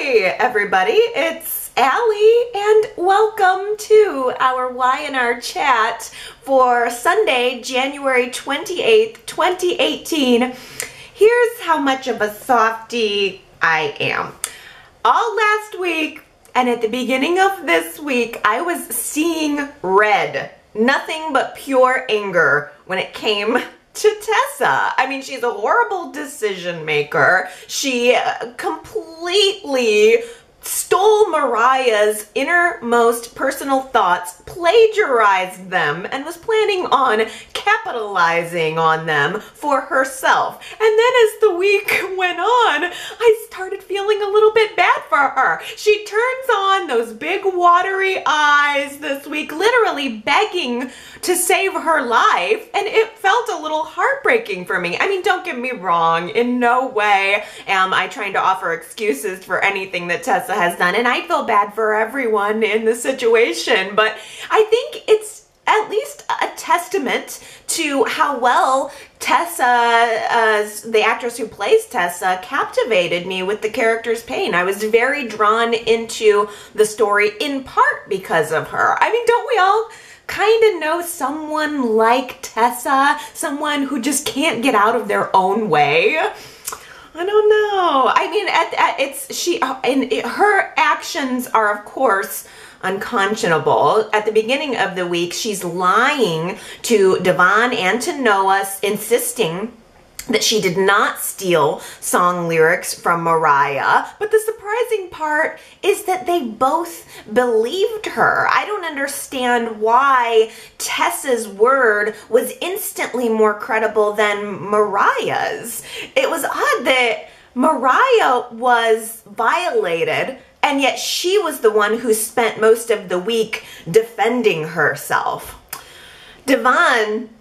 Hi everybody, it's Allie and welcome to our Y&R Chat for Sunday, January 28th, 2018. Here's how much of a softie I am. All last week and at the beginning of this week, I was seeing red. Nothing but pure anger when it came to Tessa. I mean, she's a horrible decision maker. She completely stole Mariah's innermost personal thoughts, plagiarized them, and was planning on capitalizing on them for herself. And then as the week went on, I started feeling a little bit bad for her. She turns on those big watery eyes this week, literally begging to save her life, and it felt a little heartbreaking for me. I mean, don't get me wrong, in no way am I trying to offer excuses for anything that Tessa has done, and I feel bad for everyone in the situation, but I think it's at least a testament to how well Tessa, the actress who plays Tessa, captivated me with the character's pain. I was very drawn into the story in part because of her. I mean, don't we all kind of know someone like Tessa, someone who just can't get out of their own way? I don't know. I mean, her actions are, of course, unconscionable. At the beginning of the week, she's lying to Devon and to Noah, insisting that she did not steal song lyrics from Mariah. But the surprising part is that they both believed her. I don't understand why Tessa's word was instantly more credible than Mariah's. It was odd that Mariah was violated, and yet she was the one who spent most of the week defending herself. Devon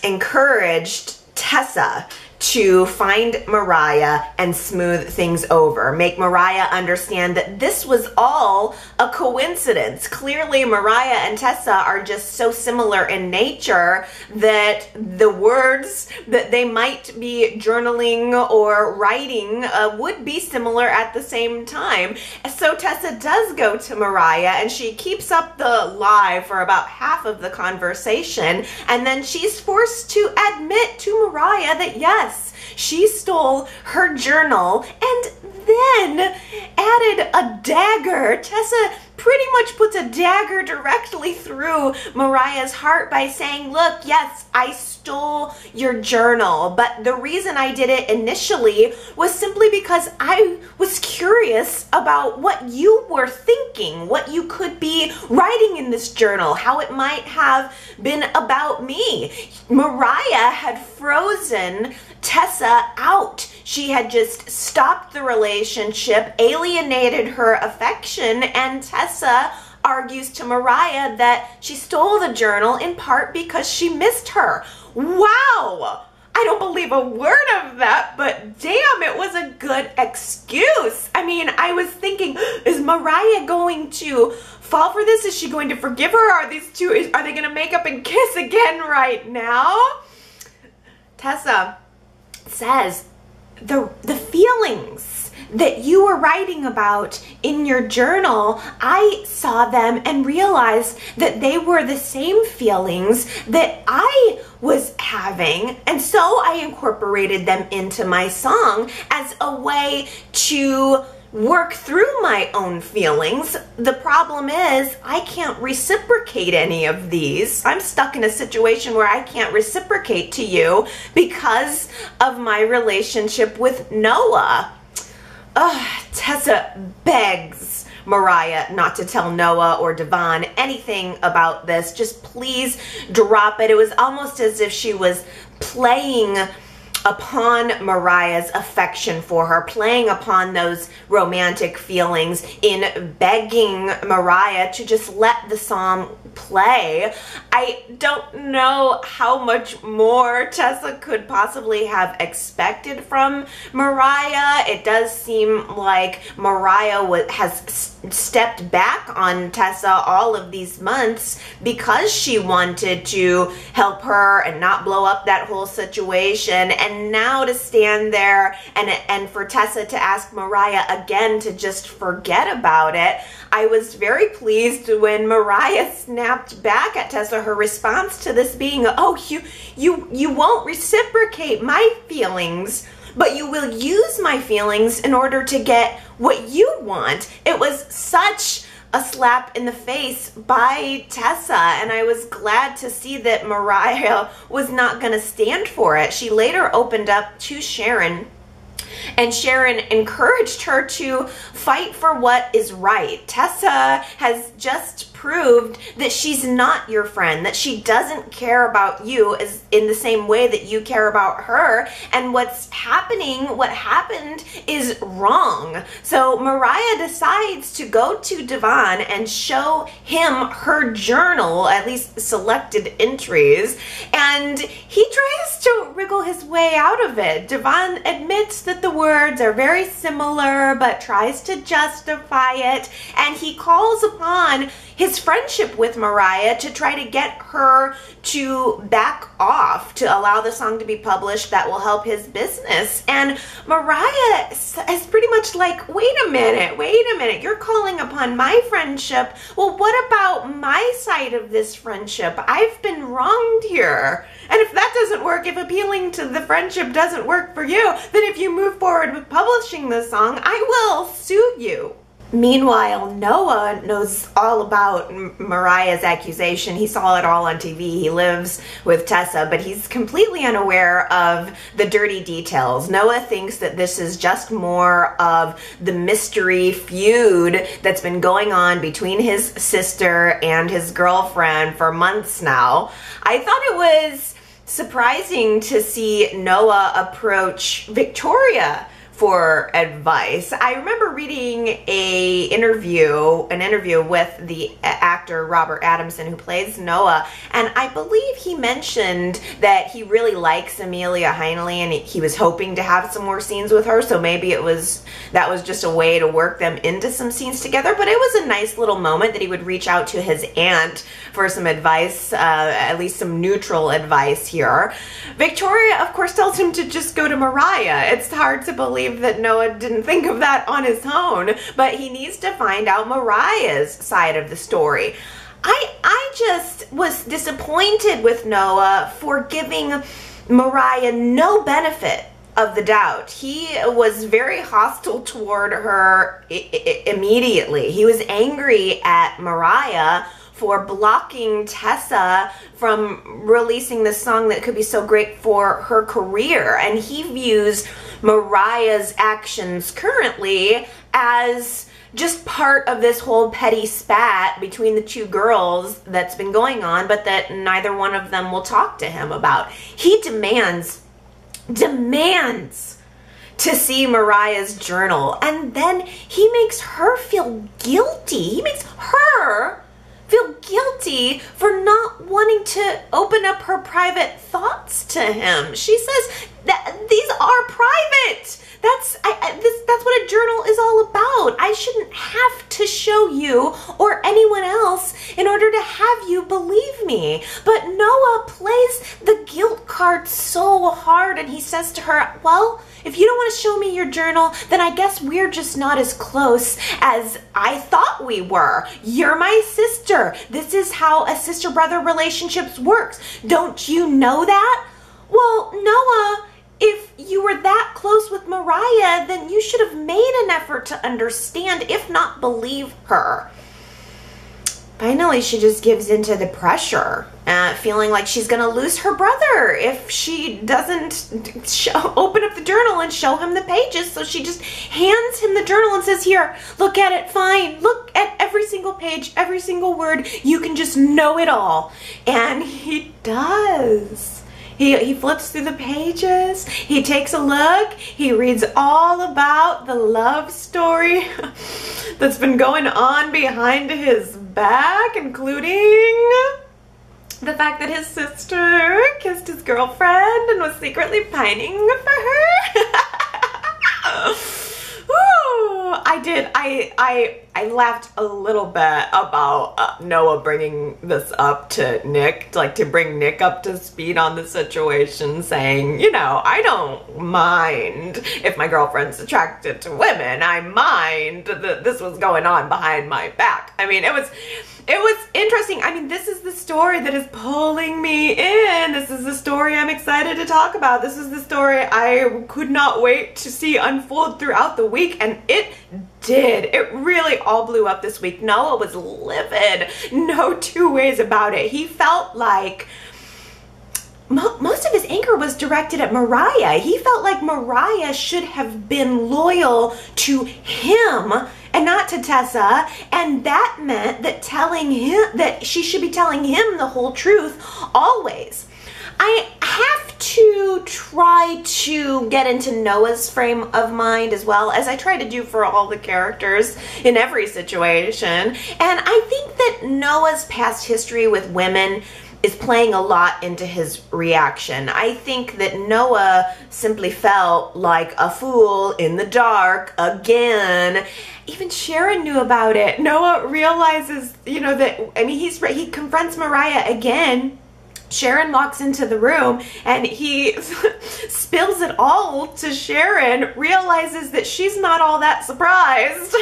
encouraged Tessa to find Mariah and smooth things over, make Mariah understand that this was all a coincidence. Clearly, Mariah and Tessa are just so similar in nature that the words that they might be journaling or writing would be similar at the same time. So Tessa does go to Mariah and she keeps up the lie for about half of the conversation, and then she's forced to admit to Mariah that yes, she stole her journal and then added a dagger. Tessa pretty much puts a dagger directly through Mariah's heart by saying, look, yes, I stole your journal, but the reason I did it initially was simply because I was curious about what you were thinking, what you could be writing in this journal, how it might have been about me. Mariah had frozen Tessa out. She had just stopped the relationship, alienated her affection, and Tessa argues to Mariah that she stole the journal in part because she missed her. Wow! I don't believe a word of that, but damn, it was a good excuse. I mean, I was thinking, is Mariah going to fall for this? Is she going to forgive her? Are these two, are they going to make up and kiss again right now? Tessa says, the feelings that you were writing about in your journal, I saw them and realized that they were the same feelings that I was having, and so I incorporated them into my song as a way to work through my own feelings. The problem is I can't reciprocate any of these. I'm stuck in a situation where I can't reciprocate to you because of my relationship with Noah. Tessa begs Mariah not to tell Noah or Devon anything about this. Just please drop it. It was almost as if she was playing upon Mariah's affection for her, playing upon those romantic feelings in begging Mariah to just let the song play. I don't know how much more Tessa could possibly have expected from Mariah. It does seem like Mariah has stepped back on Tessa all of these months because she wanted to help her and not blow up that whole situation. And and now to stand there and for Tessa to ask Mariah again to just forget about it. I was very pleased when Mariah snapped back at Tessa, her response to this being, oh, you won't reciprocate my feelings, but you will use my feelings in order to get what you want. It was such a slap in the face by Tessa, and I was glad to see that Mariah was not going to stand for it. She later opened up to Sharon, and Sharon encouraged her to fight for what is right. Tessa has just proved that she's not your friend, that she doesn't care about you as in the same way that you care about her, and what happened is wrong. So Mariah decides to go to Devon and show him her journal, at least selected entries, and he tries to wriggle his way out of it. Devon admits that the words are very similar but tries to justify it, and he calls upon his friendship with Mariah to try to get her to back off, to allow the song to be published that will help his business. And Mariah is pretty much like, wait a minute, you're calling upon my friendship. Well, what about my side of this friendship? I've been wronged here. And if that doesn't work, if appealing to the friendship doesn't work for you, then if you move forward with publishing the song, I will sue you. Meanwhile, Noah knows all about Mariah's accusation. He saw it all on TV. He lives with Tessa, but he's completely unaware of the dirty details. Noah thinks that this is just more of the mystery feud that's been going on between his sister and his girlfriend for months now. I thought it was surprising to see Noah approach Victoria for advice. I remember reading an interview with the actor Robert Adamson who plays Noah, and I believe he mentioned that he really likes Amelia Heinley and he was hoping to have some more scenes with her, so maybe that was just a way to work them into some scenes together. But it was a nice little moment that he would reach out to his aunt for some advice, at least some neutral advice here. Victoria, of course, tells him to just go to Mariah. It's hard to believe that Noah didn't think of that on his own, but he needs to find out Mariah's side of the story. I just was disappointed with Noah for giving Mariah no benefit of the doubt. He was very hostile toward her immediately. He was angry at Mariah for blocking Tessa from releasing this song that could be so great for her career. And he views Mariah's actions currently as just part of this whole petty spat between the two girls that's been going on, but that neither one of them will talk to him about. He demands to see Mariah's journal, and then he makes her feel guilty. He makes her feel guilty for not wanting to open up her private thoughts to him. She says that these are private. That's what a journal is all about. I shouldn't have to show you or anyone else in order to have you believe me. But Noah plays the guilt card so hard, and he says to her, well, if you don't want to show me your journal, then I guess we're just not as close as I thought we were. You're my sister. This is how a sister-brother relationship works. Don't you know that? Well, Noah, if you were that close with Mariah, then you should have made an effort to understand, if not believe her. Finally, she just gives into the pressure, feeling like she's going to lose her brother if she doesn't open up the journal and show him the pages. So she just hands him the journal and says, here, look at it, fine. Look at every single page, every single word. You can just know it all. And he does. He flips through the pages, he takes a look, he reads all about the love story that's been going on behind his back, including the fact that his sister kissed his girlfriend and was secretly pining for her. Ooh, I laughed a little bit about Noah bringing this up to Nick, like to bring Nick up to speed on the situation, saying, you know, I don't mind if my girlfriend's attracted to women. I mind that this was going on behind my back. I mean, it was interesting. I mean, this is the story that is pulling me in. This is the story I'm excited to talk about. This is the story I could not wait to see unfold throughout the week, and it did. It really all blew up this week. Noah was livid. No two ways about it. He felt like most of his anger was directed at Mariah. He felt like Mariah should have been loyal to him and not to Tessa, and that meant that she should be telling him the whole truth always. I have to try to get into Noah's frame of mind as well, as I try to do for all the characters in every situation. And I think that Noah's past history with women is playing a lot into his reaction. I think that Noah simply felt like a fool in the dark again. Even Sharon knew about it. Noah realizes, you know, that, I mean, he confronts Mariah again. Sharon walks into the room and he spills it all to Sharon, realizes that she's not all that surprised,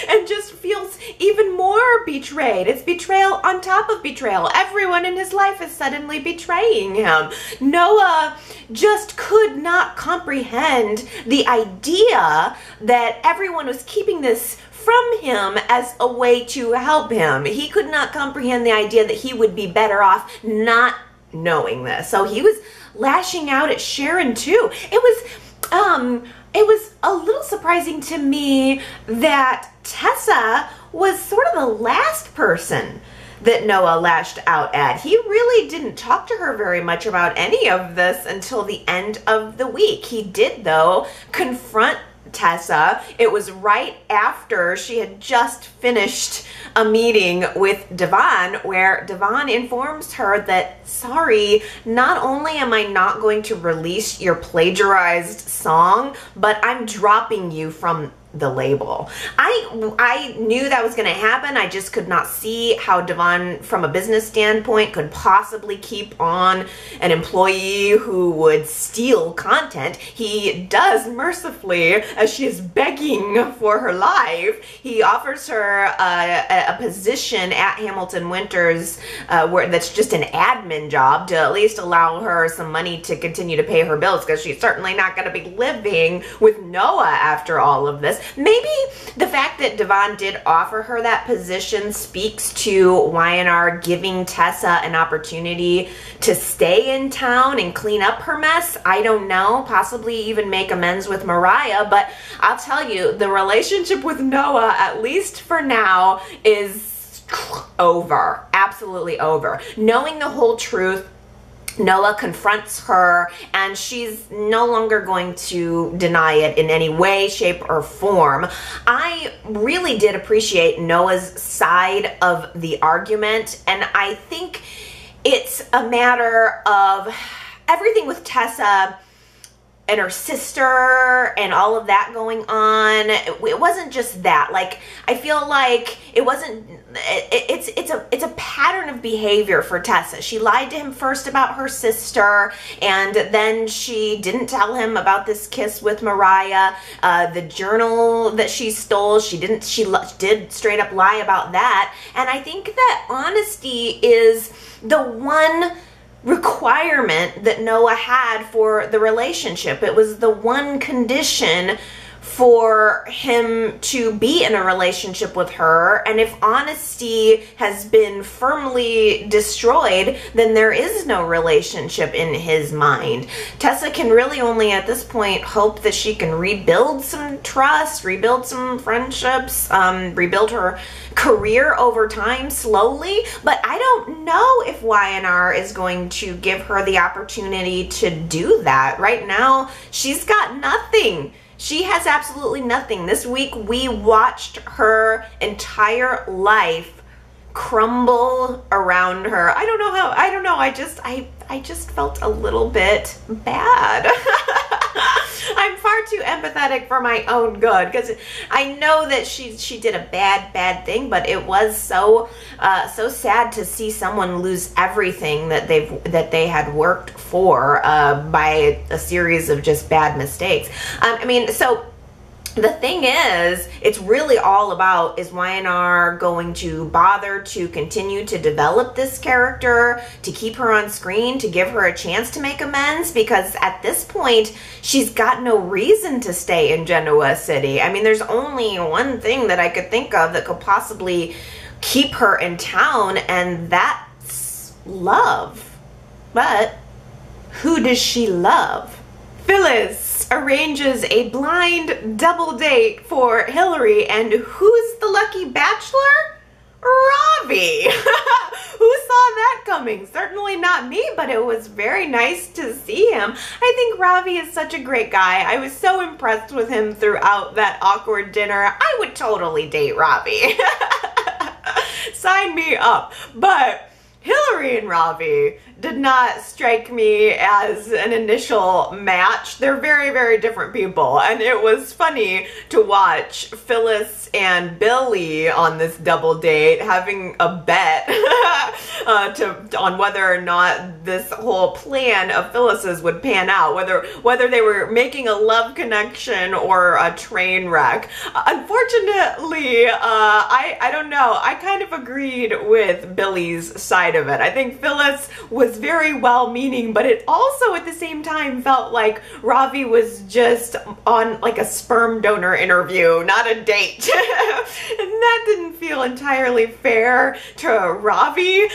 and just feels even more betrayed. It's betrayal on top of betrayal. Everyone in his life is suddenly betraying him. Noah just could not comprehend the idea that everyone was keeping this from him as a way to help him. He could not comprehend the idea that he would be better off not knowing this. So he was lashing out at Sharon too. It was a little surprising to me that Tessa was sort of the last person that Noah lashed out at. He really didn't talk to her very much about any of this until the end of the week. He did, though, confront Tessa. It was right after she had just finished a meeting with Devon, where Devon informs her that, sorry, not only am I not going to release your plagiarized song, but I'm dropping you from the label. I knew that was going to happen. I just could not see how Devon, from a business standpoint, could possibly keep on an employee who would steal content. He does mercifully, as she is begging for her life. He offers her a position at Hamilton Winters where that's just an admin job to at least allow her some money to continue to pay her bills, because she's certainly not going to be living with Noah after all of this. Maybe the fact that Devon did offer her that position speaks to Y&R giving Tessa an opportunity to stay in town and clean up her mess. I don't know, possibly even make amends with Mariah, but I'll tell you, the relationship with Noah, at least for now, is over. Absolutely over. Knowing the whole truth, Noah confronts her, and she's no longer going to deny it in any way, shape, or form. I really did appreciate Noah's side of the argument, and I think it's a matter of everything with Tessa and her sister and all of that going on. It wasn't just that. Like, I feel like it wasn't, it's a pattern of behavior for Tessa. She lied to him first about her sister, and then she didn't tell him about this kiss with Mariah. The journal that she stole, she did straight up lie about that. And I think that honesty is the one requirement that Noah had for the relationship. It was the one condition for him to be in a relationship with her, and if honesty has been firmly destroyed, then there is no relationship in his mind. Tessa can really only at this point hope that she can rebuild some trust, rebuild some friendships, rebuild her career over time slowly, but I don't know if Y&R is going to give her the opportunity to do that. Right now, she's got nothing. She has absolutely nothing. This week, we watched her entire life crumble around her. I don't know how, I just felt a little bit bad. I'm far too empathetic for my own good, because I know that she did a bad thing, but it was so sad to see someone lose everything that they had worked for by a series of just bad mistakes. I mean, so the thing is, it's really all about, is Y&R going to bother to continue to develop this character, to keep her on screen, to give her a chance to make amends? Because at this point, she's got no reason to stay in Genoa City. I mean, there's only one thing that I could think of that could possibly keep her in town, and that's love. But who does she love? Phyllis arranges a blind double date for Hilary, and who's the lucky bachelor? Ravi. Who saw that coming? Certainly not me, but it was very nice to see him. I think Ravi is such a great guy. I was so impressed with him throughout that awkward dinner. I would totally date Ravi. Sign me up. But Hilary and Ravi did not strike me as an initial match. They're very, very different people, and it was funny to watch Phyllis and Billy on this double date having a bet on whether or not this whole plan of Phyllis's would pan out, whether they were making a love connection or a train wreck. Unfortunately, I don't know. I kind of agreed with Billy's side of it. I think Phyllis was very well-meaning, but it also at the same time felt like Ravi was just on like a sperm donor interview, not a date. And that didn't feel entirely fair to Ravi.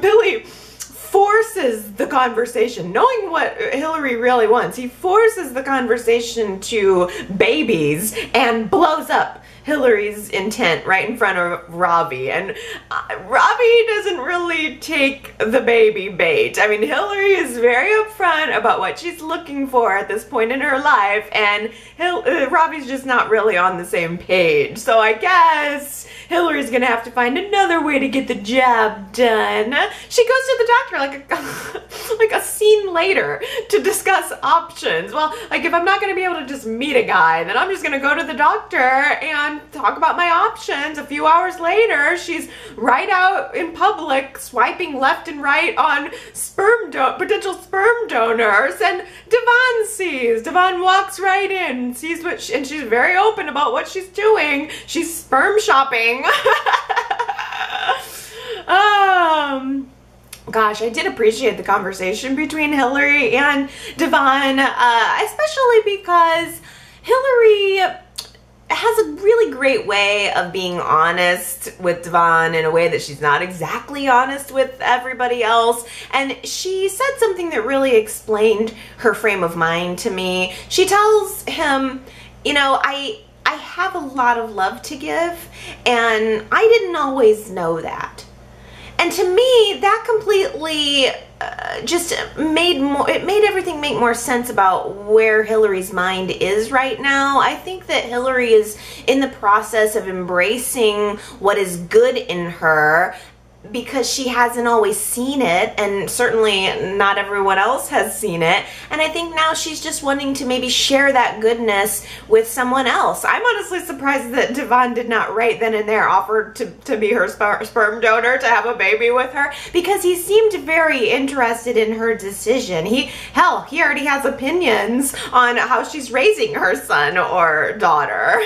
Billy forces the conversation, knowing what Hilary really wants. He forces the conversation to babies and blows up Hilary's intent right in front of Ravi, and Ravi doesn't really take the baby bait. I mean, Hilary is very upfront about what she's looking for at this point in her life, and Ravi's just not really on the same page. So I guess Hilary's gonna have to find another way to get the job done. She goes to the doctor like a scene later to discuss options. Well, like, if I'm not gonna be able to just meet a guy, then I'm just gonna go to the doctor and talk about my options. A few hours later, she's right out in public swiping left and right on potential sperm donors, and Devon walks right in, sees what and she's very open about what she's doing. She's sperm shopping. Gosh, I did appreciate the conversation between Hilary and Devon, especially because Hilary has a really great way of being honest with Devon in a way that she's not exactly honest with everybody else. And she said something that really explained her frame of mind to me. She tells him, you know, I have a lot of love to give, and I didn't always know that. And to me, that completely just made everything make more sense about where Hilary's mind is right now. I think that Hilary is in the process of embracing what is good in her, because she hasn't always seen it, and certainly not everyone else has seen it. And I think now she's just wanting to maybe share that goodness with someone else. I'm honestly surprised that Devon did not right then and there offer to be her sperm donor, to have a baby with her, because he seemed very interested in her decision. He already has opinions on how she's raising her son or daughter.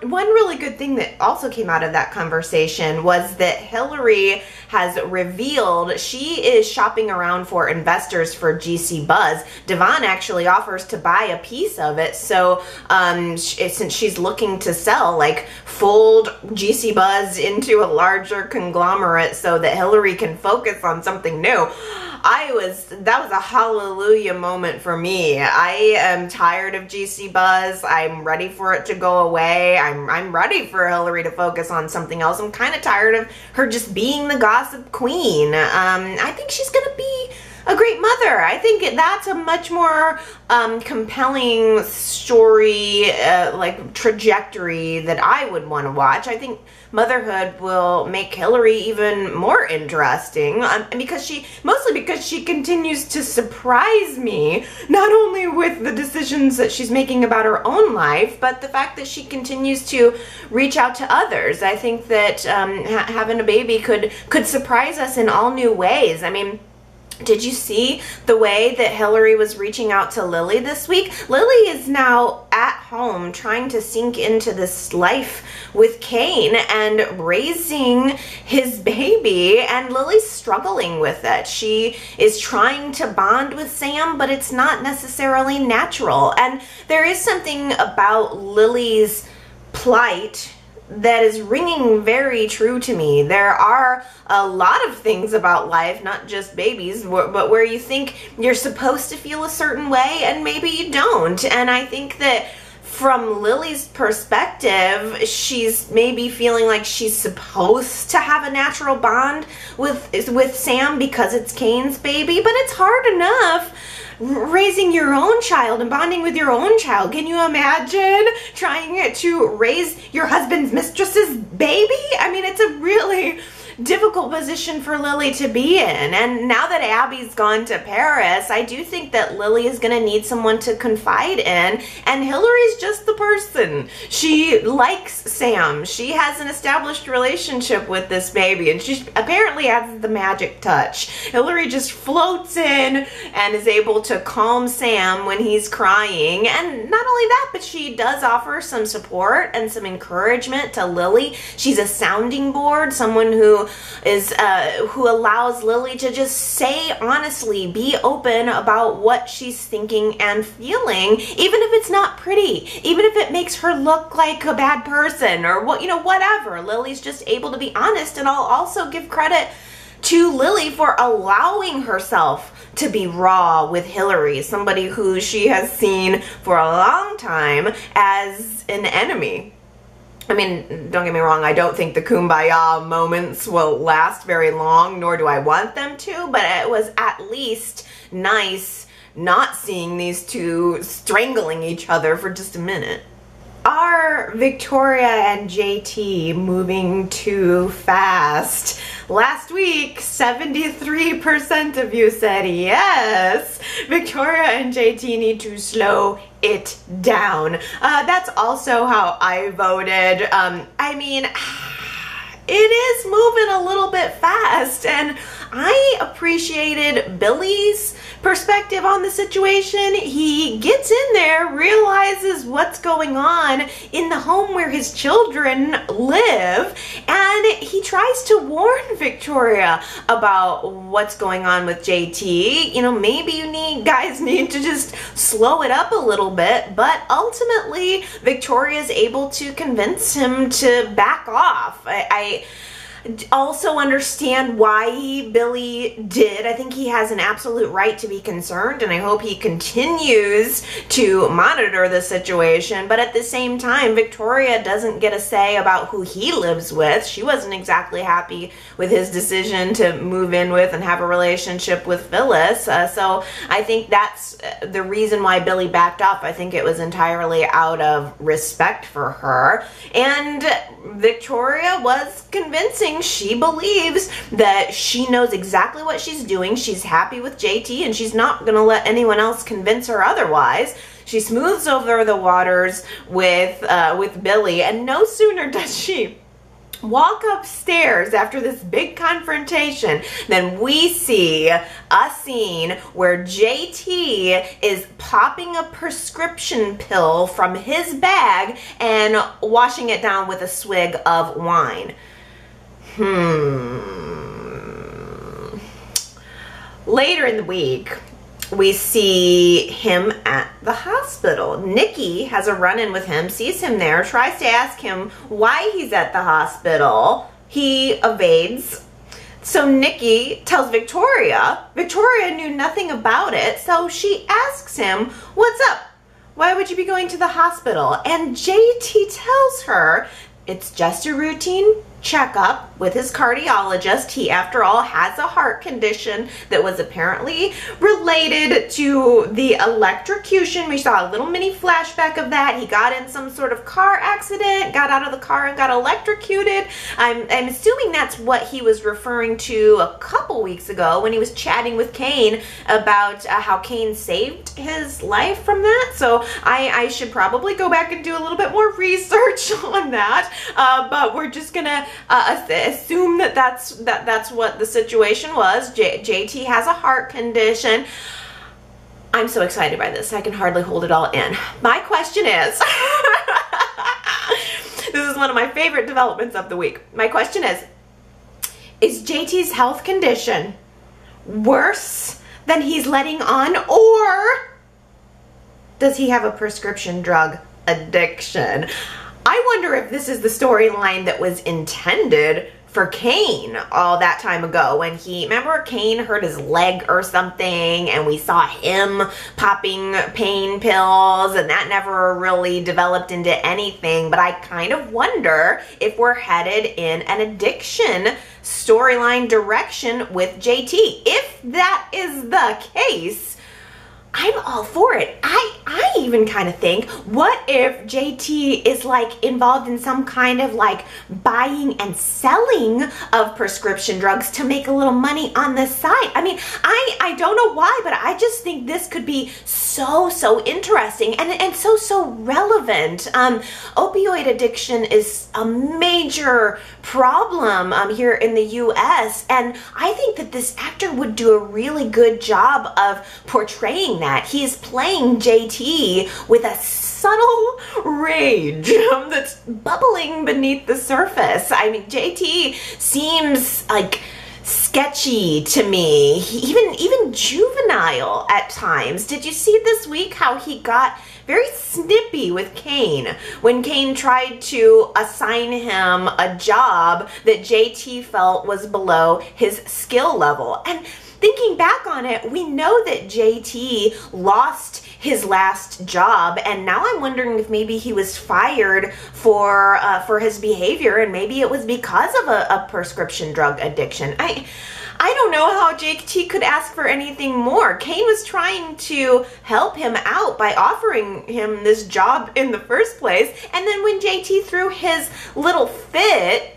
One really good thing that also came out of that conversation was that Hilary has revealed she is shopping around for investors for GC Buzz. Devon actually offers to buy a piece of it, so since she's looking to sell, like, fold GC Buzz into a larger conglomerate so that Hilary can focus on something new. That was a hallelujah moment for me. I am tired of GC Buzz. I'm ready for it to go away. I'm ready for Hilary to focus on something else. I'm kind of tired of her just being the gossip queen. I think she's gonna be a great mother. I think that's a much more compelling story, like trajectory that I would want to watch. I think motherhood will make Hilary even more interesting, mostly because she continues to surprise me, not only with the decisions that she's making about her own life, but the fact that she continues to reach out to others. I think that having a baby could surprise us in all new ways. I mean, did you see the way that Hilary was reaching out to Lily this week? Lily is now at home trying to sink into this life with Kane and raising his baby, and Lily's struggling with it. She is trying to bond with Sam, but it's not necessarily natural. And there is something about Lily's plight that is ringing very true to me. There are a lot of things about life, not just babies, but where you think you're supposed to feel a certain way and maybe you don't. And I think that from Lily's perspective, she's maybe feeling like she's supposed to have a natural bond with Sam because it's Kane's baby, but it's hard enough raising your own child and bonding with your own child. Can you imagine trying to raise your husband's mistress's baby? I mean, it's a really difficult position for Lily to be in. And now that Abby's gone to Paris, I do think that Lily is going to need someone to confide in, and Hilary's just the person. She likes Sam. She has an established relationship with this baby, and she apparently has the magic touch. Hilary just floats in and is able to calm Sam when he's crying, and not only that, but she does offer some support and some encouragement to Lily. She's a sounding board, someone who allows Lily to just say honestly, be open about what she's thinking and feeling, even if it's not pretty, even if it makes her look like a bad person or whatever. Lily's just able to be honest, and I'll also give credit to Lily for allowing herself to be raw with Hilary, somebody who she has seen for a long time as an enemy. I mean, don't get me wrong, I don't think the kumbaya moments will last very long, nor do I want them to, but it was at least nice not seeing these two strangling each other for just a minute. Are Victoria and JT moving too fast? Last week, 73% of you said yes. Victoria and JT need to slow it down. That's also how I voted. I mean, it is moving a little bit fast, and I appreciated Billy's perspective on the situation. He gets in there, realizes what's going on in the home where his children live, and he tries to warn Victoria about what's going on with JT. Maybe you guys need to just slow it up a little bit, but ultimately Victoria's able to convince him to back off. I also understand why Billy did. I think he has an absolute right to be concerned, and I hope he continues to monitor the situation. But at the same time, Victoria doesn't get a say about who he lives with. She wasn't exactly happy with his decision to move in with and have a relationship with Phyllis. So I think that's the reason why Billy backed off. I think it was entirely out of respect for her. And Victoria was convincing. She believes that she knows exactly what she's doing. She's happy with JT, and she's not going to let anyone else convince her otherwise. She smooths over the waters with Billy, and no sooner does she walk upstairs after this big confrontation than we see a scene where JT is popping a prescription pill from his bag and washing it down with a swig of wine. Later in the week, we see him at the hospital. Nikki has a run-in with him, sees him there, tries to ask him why he's at the hospital. He evades. So Nikki tells Victoria. Victoria knew nothing about it, so she asks him, "What's up? Why would you be going to the hospital?" And JT tells her it's just a routine checkup with his cardiologist. He, after all, has a heart condition that was apparently related to the electrocution. We saw a little mini flashback of that. He got in some sort of car accident, got out of the car and got electrocuted. I'm assuming that's what he was referring to a couple weeks ago when he was chatting with Kane about how Kane saved his life from that. So I should probably go back and do a little bit more research on that, but we're just gonna assume that that's what the situation was. JT has a heart condition. I'm so excited by this. I can hardly hold it all in. My question is, this is one of my favorite developments of the week. My question is JT's health condition worse than he's letting on, or does he have a prescription drug addiction? I wonder if this is the storyline that was intended for Kane all that time ago when remember Kane hurt his leg or something and we saw him popping pain pills and that never really developed into anything. But I kind of wonder if we're headed in an addiction storyline direction with JT. If that is the case, I'm all for it. I even kind of think, what if JT is like involved in some kind of like buying and selling of prescription drugs to make a little money on the side? I mean, I don't know why, but I just think this could be so interesting and so relevant. Opioid addiction is a major problem here in the US, and I think that this actor would do a really good job of portraying that. He is playing JT with a subtle rage that's bubbling beneath the surface. I mean, JT seems like sketchy to me, even juvenile at times. Did you see this week how he got very snippy with Kane when Kane tried to assign him a job that JT felt was below his skill level? And thinking back on it, we know that JT lost his last job, and now I'm wondering if maybe he was fired for his behavior, and maybe it was because of a prescription drug addiction. I don't know how JT could ask for anything more. Kane was trying to help him out by offering him this job in the first place, and then when JT threw his little fit,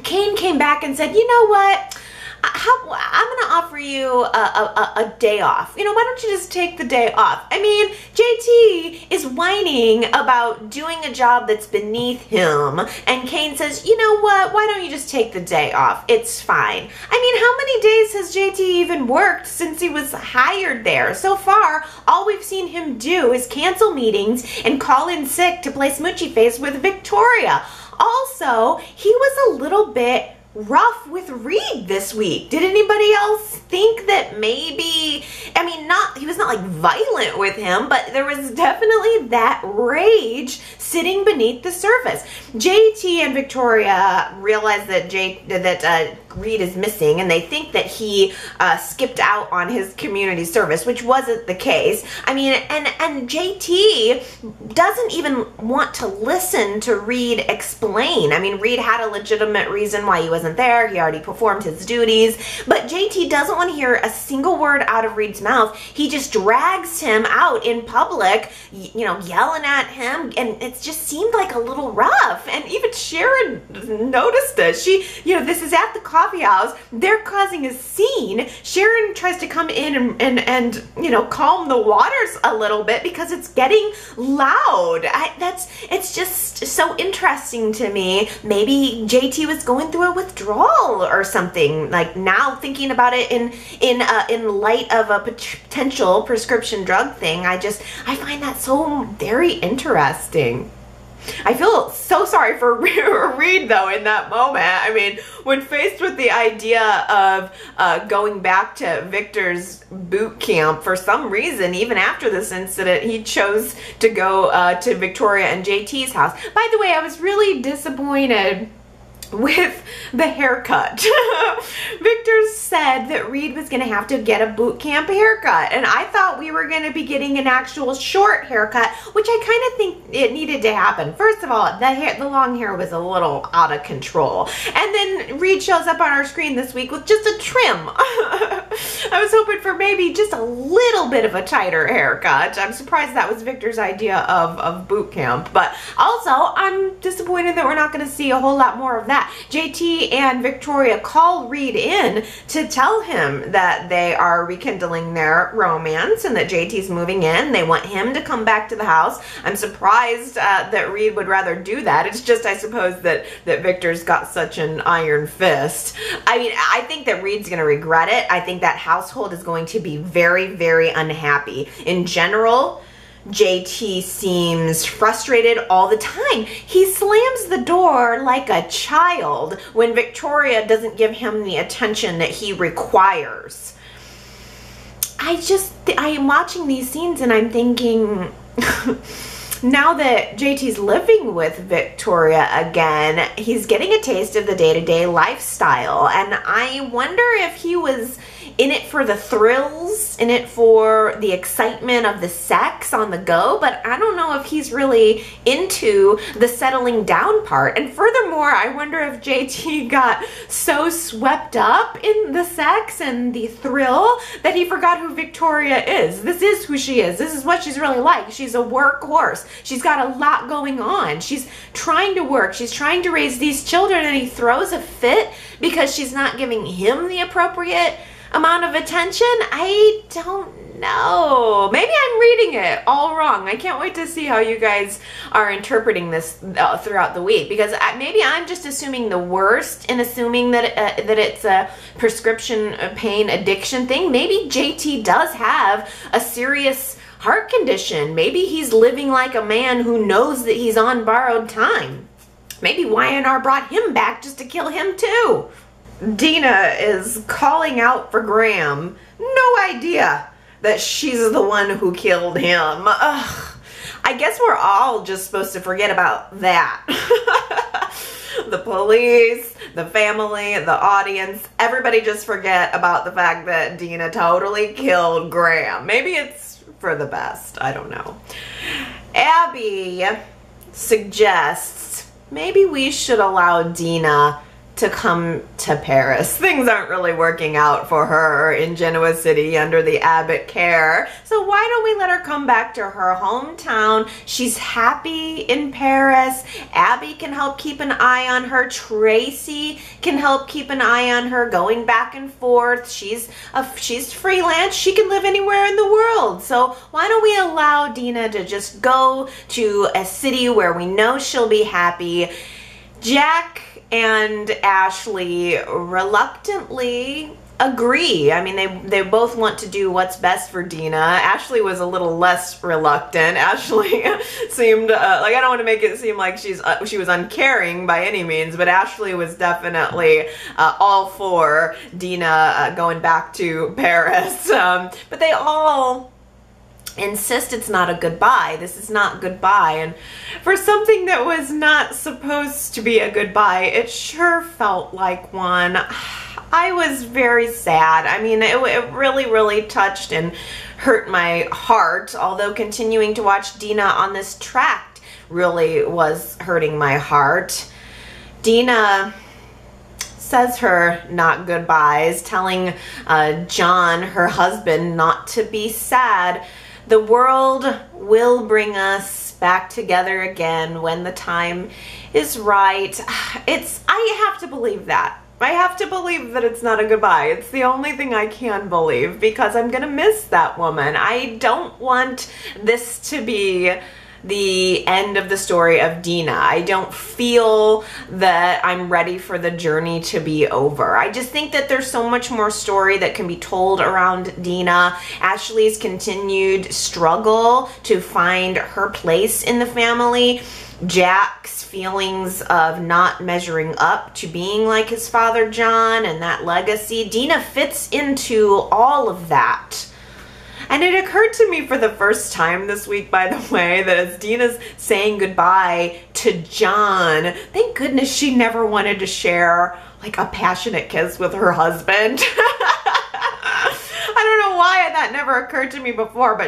Kane came back and said, you know what? I'm gonna offer you a day off. You know, why don't you just take the day off? I mean, JT is whining about doing a job that's beneath him, and Kane says, you know what, why don't you just take the day off? It's fine. I mean, how many days has JT even worked since he was hired there? So far, all we've seen him do is cancel meetings and call in sick to play smoochy face with Victoria. Also, he was a little bit rough with Reed this week. Did anybody else think that maybe, I mean, he was not like violent with him, but there was definitely that rage sitting beneath the surface. JT and Victoria realize that Reed is missing, and they think that he skipped out on his community service, which wasn't the case. I mean, and JT doesn't even want to listen to Reed explain. I mean, Reed had a legitimate reason why he wasn't there. He already performed his duties, but JT doesn't want to hear a single word out of Reed's mouth. He just drags him out in public, you know, yelling at him, and it just seemed like a little rough. And even Sharon noticed it. She, you know, this is at the coffee house. They're causing a scene. Sharon tries to come in and you know, calm the waters a little bit because it's getting loud. It's just so interesting to me. Maybe JT was going through a withdrawal or something. Like, now thinking about it in light of a potential prescription drug thing, I find that so very interesting. I feel so sorry for Reed, though, in that moment. I mean, when faced with the idea of going back to Victor's boot camp, for some reason, even after this incident, he chose to go to Victoria and JT's house. By the way, I was really disappointed with the haircut. Victor said that Reed was going to have to get a boot camp haircut, and I thought we were going to be getting an actual short haircut, which I kind of think it needed to happen. First of all, the long hair was a little out of control, and then Reed shows up on our screen this week with just a trim. I was hoping for maybe just a little bit of a tighter haircut. I'm surprised that was Victor's idea of boot camp, but also I'm disappointed that we're not going to see a whole lot more of that. JT and Victoria call Reed in to tell him that they are rekindling their romance and that JT's moving in. They want him to come back to the house. I'm surprised that Reed would rather do that. It's just, I suppose, that Victor's got such an iron fist. I mean, I think that Reed's going to regret it. I think that household is going to be very, very unhappy. In general, JT seems frustrated all the time. He slams the door like a child when Victoria doesn't give him the attention that he requires. I am watching these scenes and I'm thinking, now that JT's living with Victoria again, he's getting a taste of the day-to-day lifestyle, and I wonder if he was in it for the thrills, in it for the excitement of the sex on the go, but I don't know if he's really into the settling down part. And furthermore, I wonder if JT got so swept up in the sex and the thrill that he forgot who Victoria is. This is who she is. This is what she's really like. She's a workhorse. She's got a lot going on. She's trying to work. She's trying to raise these children, and he throws a fit because she's not giving him the appropriate amount of attention. I don't know. Maybe I'm reading it all wrong. I can't wait to see how you guys are interpreting this throughout the week, because maybe I'm just assuming the worst and assuming that that it's a prescription pain addiction thing. Maybe JT does have a serious heart condition. Maybe he's living like a man who knows that he's on borrowed time. Maybe Y&R brought him back just to kill him too. Dina is calling out for Graham. No idea that she's the one who killed him. Ugh. I guess we're all just supposed to forget about that. The police, the family, the audience, everybody just forget about the fact that Dina totally killed Graham. Maybe it's for the best. I don't know. Abby suggests maybe we should allow Dina to come to Paris. Things aren't really working out for her in Genoa City under the Abbott care. So why don't we let her come back to her hometown? She's happy in Paris. Abby can help keep an eye on her. Tracy can help keep an eye on her going back and forth. She's freelance. She can live anywhere in the world. So why don't we allow Dina to just go to a city where we know she'll be happy? Jack and Ashley reluctantly agree. I mean, they both want to do what's best for Dina. Ashley was a little less reluctant. Ashley seemed like, I don't want to make it seem like she was uncaring by any means, but Ashley was definitely all for Dina going back to Paris. But they all insist it's not a goodbye. This is not goodbye. And for something that was not supposed to be a goodbye, it sure felt like one. I was very sad. I mean, it really, really touched and hurt my heart, although continuing to watch Dina on this track really was hurting my heart. Dina says her not goodbyes, telling John, her husband, not to be sad. The world will bring us back together again when the time is right. I have to believe that. I have to believe that it's not a goodbye. It's the only thing I can believe, because I'm gonna miss that woman. I don't want this to be the end of the story of Dina. I don't feel that I'm ready for the journey to be over. I just think that there's so much more story that can be told around Dina. Ashley's continued struggle to find her place in the family. Jack's feelings of not measuring up to being like his father John and that legacy. Dina fits into all of that. And it occurred to me for the first time this week, by the way, that as Dina's saying goodbye to John. Thank goodness she never wanted to share like a passionate kiss with her husband. I don't know why that never occurred to me before, but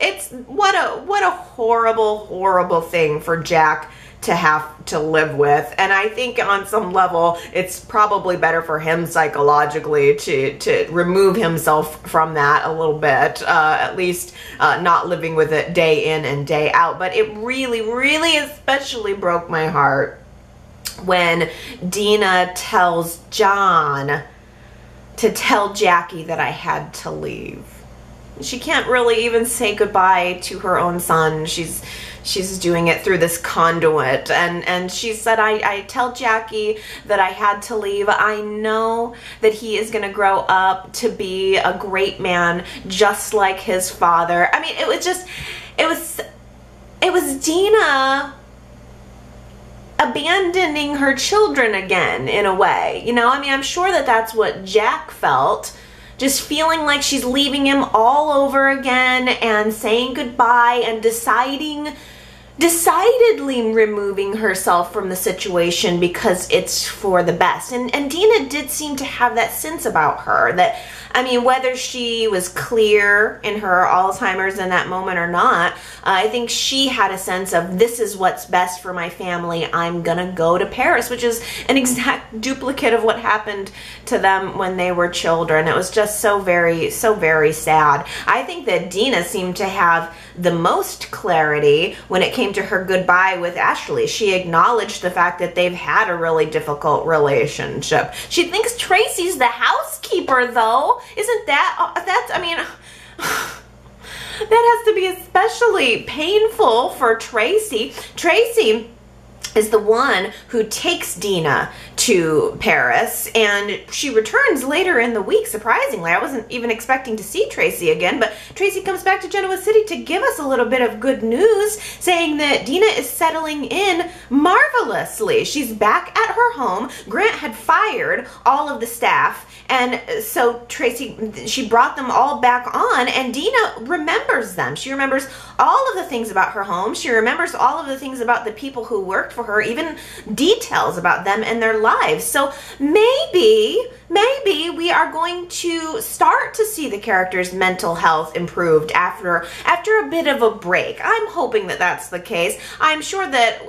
it's what a horrible thing for Jack to have to live with. And I think on some level it's probably better for him psychologically to remove himself from that a little bit, at least not living with it day in and day out. But it really especially broke my heart when Dina tells John to tell Jackie that I had to leave. She can't really even say goodbye to her own son. She's doing it through this conduit, and she said, I tell Jackie that I had to leave. I know that he is going to grow up to be a great man just like his father. I mean, it was Dina abandoning her children again, in a way. You know, I mean, I'm sure that that's what Jack felt, just feeling like she's leaving him all over again and saying goodbye and decidedly removing herself from the situation because it's for the best. And Dina did seem to have that sense about her that, I mean, whether she was clear in her Alzheimer's in that moment or not, I think she had a sense of, this is what's best for my family. I'm gonna go to Paris, which is an exact duplicate of what happened to them when they were children. It was just so very sad. I think that Dina seemed to have the most clarity when it came to her goodbye with Ashley. She acknowledged the fact that they've had a really difficult relationship. She thinks Tracy's the housekeeper, though. Isn't that's, I mean, that has to be especially painful for Tracy. Tracy is the one who takes Dina to Paris, and she returns later in the week, surprisingly. I wasn't even expecting to see Tracy again, but Tracy comes back to Genoa City to give us a little bit of good news, saying that Dina is settling in marvelously. She's back at her home. Grant had fired all of the staff, and so Tracy, she brought them all back on, and Dina remembers them. She remembers all of the things about her home. She remembers all of the things about the people who worked for her, even details about them and their lives. So maybe we are going to start to see the character's mental health improved after a bit of a break. I'm hoping that that's the case. I'm sure that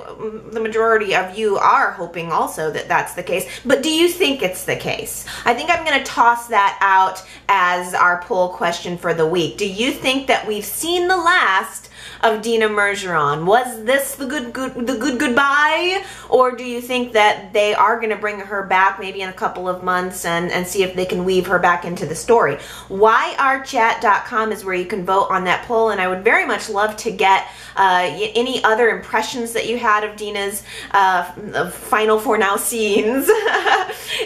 the majority of you are hoping also that that's the case. But do you think it's the case? I think I'm going to toss that out as our poll question for the week. Do you think that we've seen the last of Dina Mergeron? Was this the good goodbye? Or do you think that they are going to bring her back maybe in a couple of months and see if they can weave her back into the story? YRChat.com is where you can vote on that poll, and I would very much love to get any other impressions that you had of Dina's final for now scenes.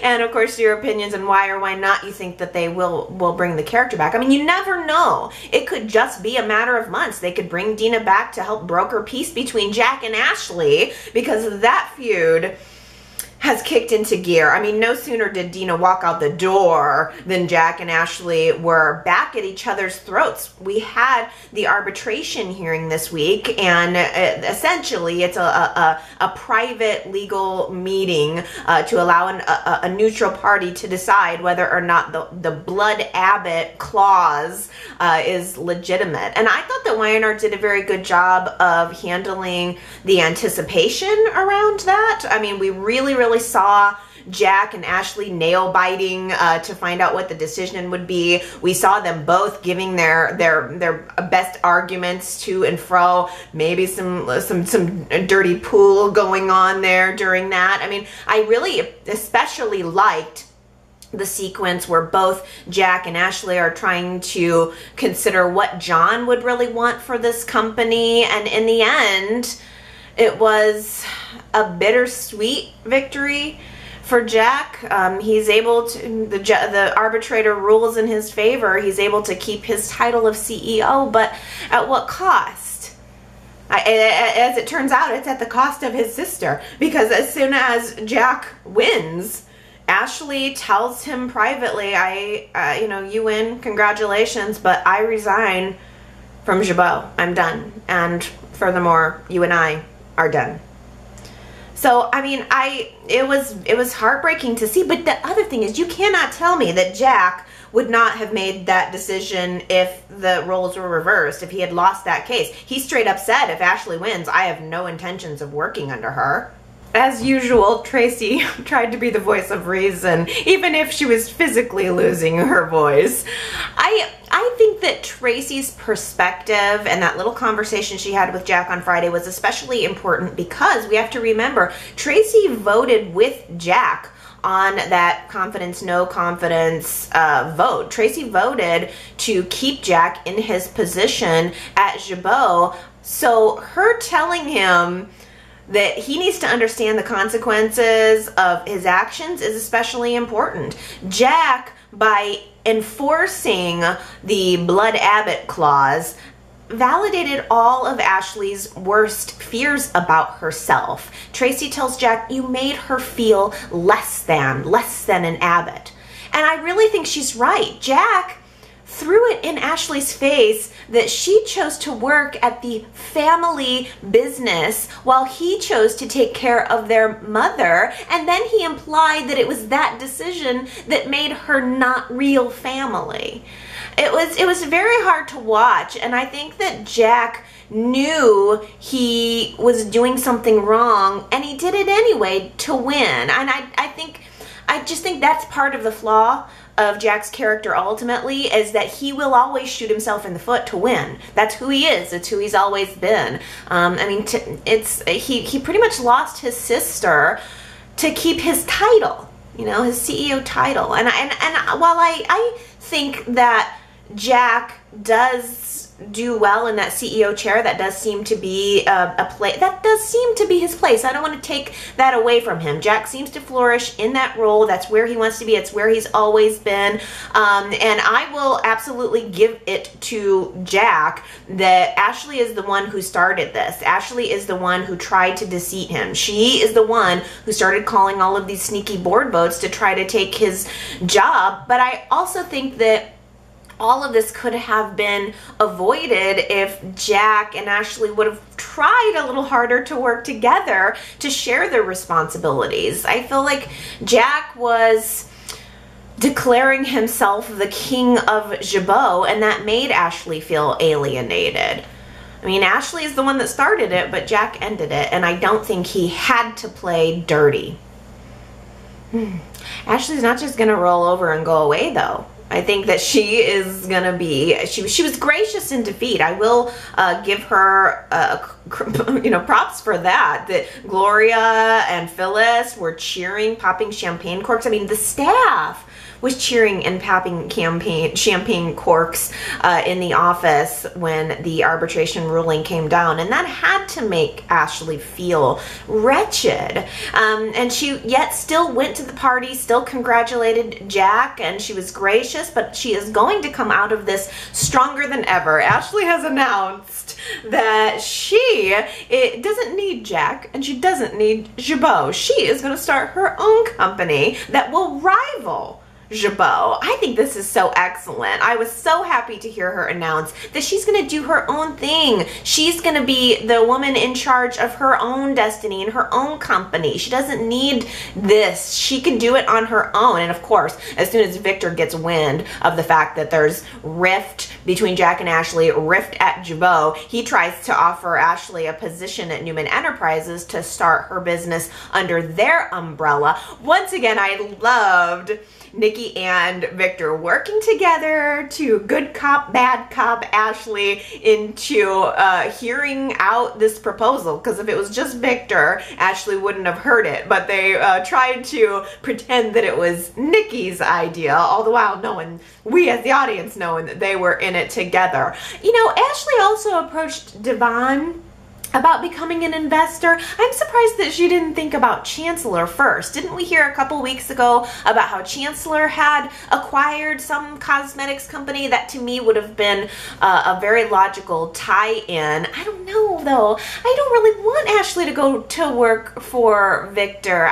And of course your opinions on why or why not you think that they will bring the character back. I mean, you never know. It could just be a matter of months. They could bring Dina back to help broker peace between Jack and Ashley, because that feud has kicked into gear. I mean, no sooner did Dina walk out the door than Jack and Ashley were back at each other's throats. We had the arbitration hearing this week, and essentially it's a private legal meeting to allow a neutral party to decide whether or not the Blood Abbott clause is legitimate. And I thought that Y&R did a very good job of handling the anticipation around that. I mean, we really saw Jack and Ashley nail biting to find out what the decision would be. We saw them both giving their best arguments to and fro. Maybe some dirty pool going on there during that. I mean, I really especially liked the sequence where both Jack and Ashley are trying to consider what John would really want for this company, and in the end it was a bittersweet victory for Jack. He's able to, the arbitrator rules in his favor. He's able to keep his title of CEO, but at what cost? As it turns out, it's at the cost of his sister, because as soon as Jack wins, Ashley tells him privately, you know, you win, congratulations, but I resign from Jabot. I'm done. And furthermore, you and I are done. So, I mean, it was heartbreaking to see, but the other thing is you cannot tell me that Jack would not have made that decision if the roles were reversed, if he had lost that case. He straight up said, if Ashley wins, I have no intentions of working under her. As usual, Tracy tried to be the voice of reason, even if she was physically losing her voice. I think that Tracy's perspective and that little conversation she had with Jack on Friday was especially important because we have to remember Tracy voted with Jack on that confidence, no confidence vote. Tracy voted to keep Jack in his position at Gibeau. So her telling him that he needs to understand the consequences of his actions is especially important. Jack, by enforcing the Blood Abbott clause, validated all of Ashley's worst fears about herself. Tracy tells Jack, you made her feel less than an Abbott. And I really think she's right. Jack threw it in Ashley's face that she chose to work at the family business while he chose to take care of their mother, and then he implied that it was that decision that made her not real family. It was very hard to watch, and I think that Jack knew he was doing something wrong, and he did it anyway to win. And I just think that's part of the flaw of Jack's character ultimately, is that he will always shoot himself in the foot to win. That's who he is. It's who he's always been. I mean, he pretty much lost his sister to keep his title, you know, his CEO title. And while I think that Jack does do well in that CEO chair, that does seem to be that does seem to be his place. I don't want to take that away from him. Jack seems to flourish in that role. That's where he wants to be. It's where he's always been. And I will absolutely give it to Jack that Ashley is the one who started this. Ashley is the one who tried to deceive him. She is the one who started calling all of these sneaky board votes to try to take his job. But I also think that all of this could have been avoided if Jack and Ashley would have tried a little harder to work together to share their responsibilities. I feel like Jack was declaring himself the king of Gibeau, and that made Ashley feel alienated. I mean, Ashley is the one that started it, but Jack ended it, and I don't think he had to play dirty. Ashley's not just gonna roll over and go away, though. I think that she is gonna be, she was gracious in defeat. I will give her props for that. That Gloria and Phyllis were cheering, popping champagne corks. I mean, the staff was cheering and popping champagne corks in the office when the arbitration ruling came down, and that had to make Ashley feel wretched. And she yet still went to the party, still congratulated Jack, and she was gracious, but she is going to come out of this stronger than ever. Ashley has announced that she doesn't need Jack, and she doesn't need Gibeau. She is going to start her own company that will rival Gibeau. I think this is so excellent. I was so happy to hear her announce that she's going to do her own thing. She's going to be the woman in charge of her own destiny and her own company. She doesn't need this. She can do it on her own. And of course, as soon as Victor gets wind of the fact that there's rift between Jack and Ashley, rift at Gibeau, he tries to offer Ashley a position at Newman Enterprises to start her business under their umbrella. Once again, I loved Nikki and Victor working together to good cop, bad cop Ashley into hearing out this proposal. Because if it was just Victor, Ashley wouldn't have heard it. But they tried to pretend that it was Nikki's idea, all the while knowing, we as the audience knowing that they were in it together. You know, Ashley also approached Devon about becoming an investor. I'm surprised that she didn't think about Chancellor first. Didn't we hear a couple weeks ago about how Chancellor had acquired some cosmetics company? That to me would have been a very logical tie-in. I don't know though. I don't really want Ashley to go to work for Victor.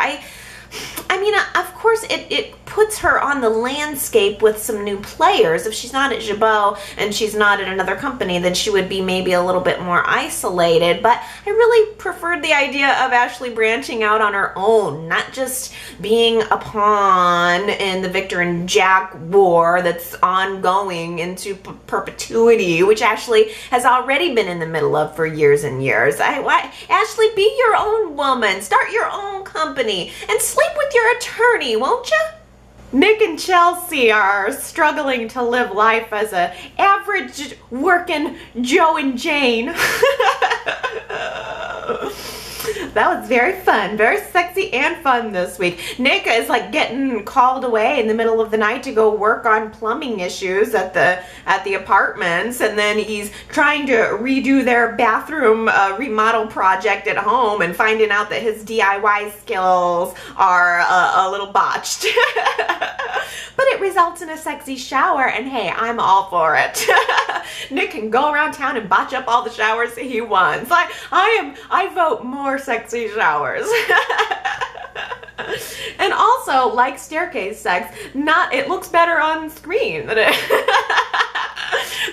I mean, of course, it puts her on the landscape with some new players. If she's not at Jabot and she's not at another company, then she would be maybe a little bit more isolated. But I really preferred the idea of Ashley branching out on her own, not just being a pawn in the Victor and Jack war that's ongoing into perpetuity, which Ashley has already been in the middle of for years and years. Ashley, be your own woman, start your own company, and sleep with your attorney, won't you? Nick and Chelsea are struggling to live life as a average working Joe and Jane. That was very fun, very sexy and fun this week. Nick is like getting called away in the middle of the night to go work on plumbing issues at the apartments, and then he's trying to redo their bathroom remodel project at home and finding out that his DIY skills are a little botched. But it results in a sexy shower, and hey, I'm all for it. Nick can go around town and botch up all the showers that he wants. I vote more sexy showers. And also, like staircase sex, it looks better on screen than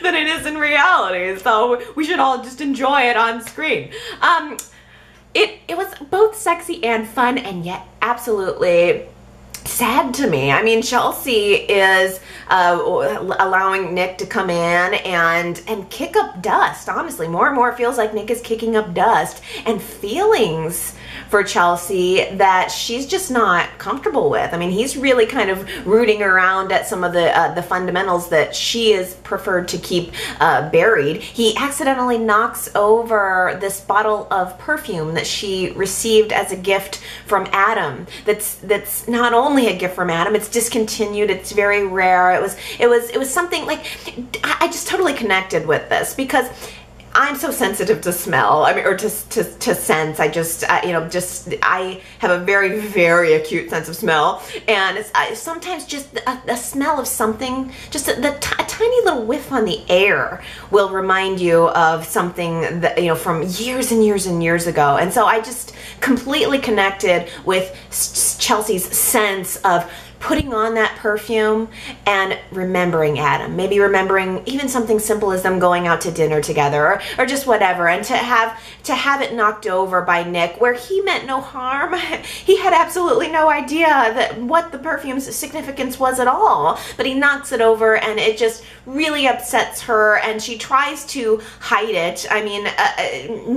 it is in reality. So we should all just enjoy it on screen. It was both sexy and fun, and yet absolutely sad to me. I mean, Chelsea is allowing Nick to come in and kick up dust. Honestly, more and more it feels like Nick is kicking up dust and feelings for Chelsea that she's just not comfortable with. I mean, he's really kind of rooting around at some of the fundamentals that she is preferred to keep buried. He accidentally knocks over this bottle of perfume that she received as a gift from Adam. That's not only a gift from Adam, it's discontinued, it's very rare. It was something like, I just totally connected with this because I'm so sensitive to smell, I mean, or to sense. I have a very, very acute sense of smell, and sometimes just a smell of something, just a tiny little whiff on the air will remind you of something that, from years and years and years ago. And so I just completely connected with Chelsea's sense of putting on that perfume and remembering Adam, maybe remembering even something simple as them going out to dinner together or just whatever, and to have it knocked over by Nick where he meant no harm. He had absolutely no idea what the perfume's significance was at all, but he knocks it over and it just really upsets her, and she tries to hide it. I mean,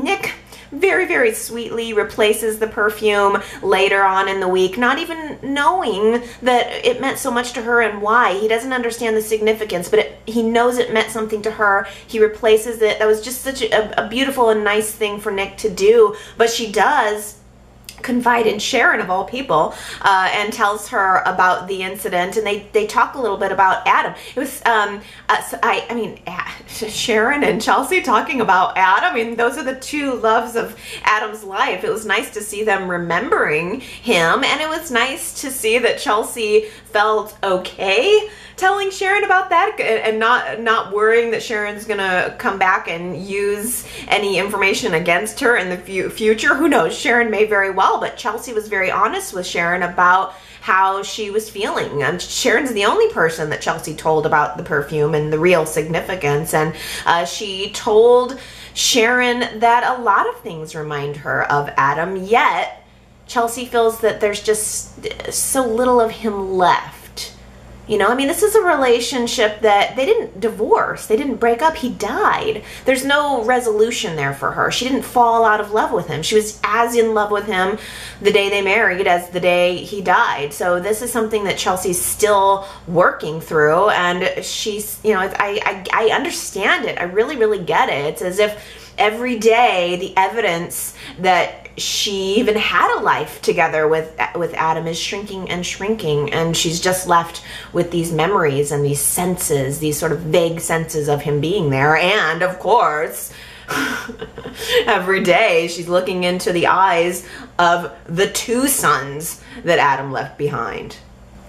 Nick very, very sweetly replaces the perfume later on in the week, not even knowing that it meant so much to her and why. He doesn't understand the significance, but he knows it meant something to her. He replaces it. That was just such a beautiful and nice thing for Nick to do, but she does confide in Sharon, of all people, and tells her about the incident, and they talk a little bit about Adam. It was Sharon and Chelsea talking about Adam. I mean, those are the two loves of Adam's life. It was nice to see them remembering him, and it was nice to see that Chelsea felt okay telling Sharon about that and not worrying that Sharon's gonna come back and use any information against her in the future. Who knows? Sharon may very well, but Chelsea was very honest with Sharon about how she was feeling. And Sharon's the only person that Chelsea told about the perfume and the real significance, and she told Sharon that a lot of things remind her of Adam, yet Chelsea feels that there's just so little of him left. I mean, this is a relationship that they didn't divorce. They didn't break up. He died. There's no resolution there for her. She didn't fall out of love with him. She was as in love with him the day they married as the day he died. So this is something that Chelsea's still working through, and she's, I understand it. I really, really get it. It's as if every day the evidence that she even had a life together with Adam is shrinking and shrinking, and she's just left with these memories and these senses, these sort of vague senses of him being there. And of course, every day she's looking into the eyes of the two sons that Adam left behind.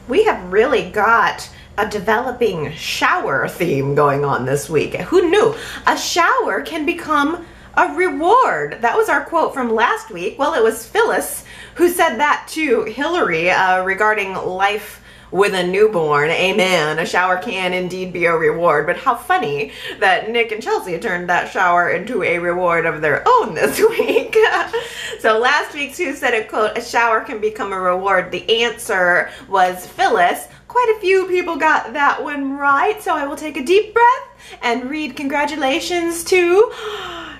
We have really got a developing shower theme going on this week. Who knew? A shower can become a reward. That was our quote from last week. Well, it was Phyllis who said that to Hilary regarding life with a newborn. Amen. A shower can indeed be a reward. But how funny that Nick and Chelsea turned that shower into a reward of their own this week. So last week's Who Said It quote, a shower can become a reward. The answer was Phyllis. Quite a few people got that one right. So I will take a deep breath and read congratulations to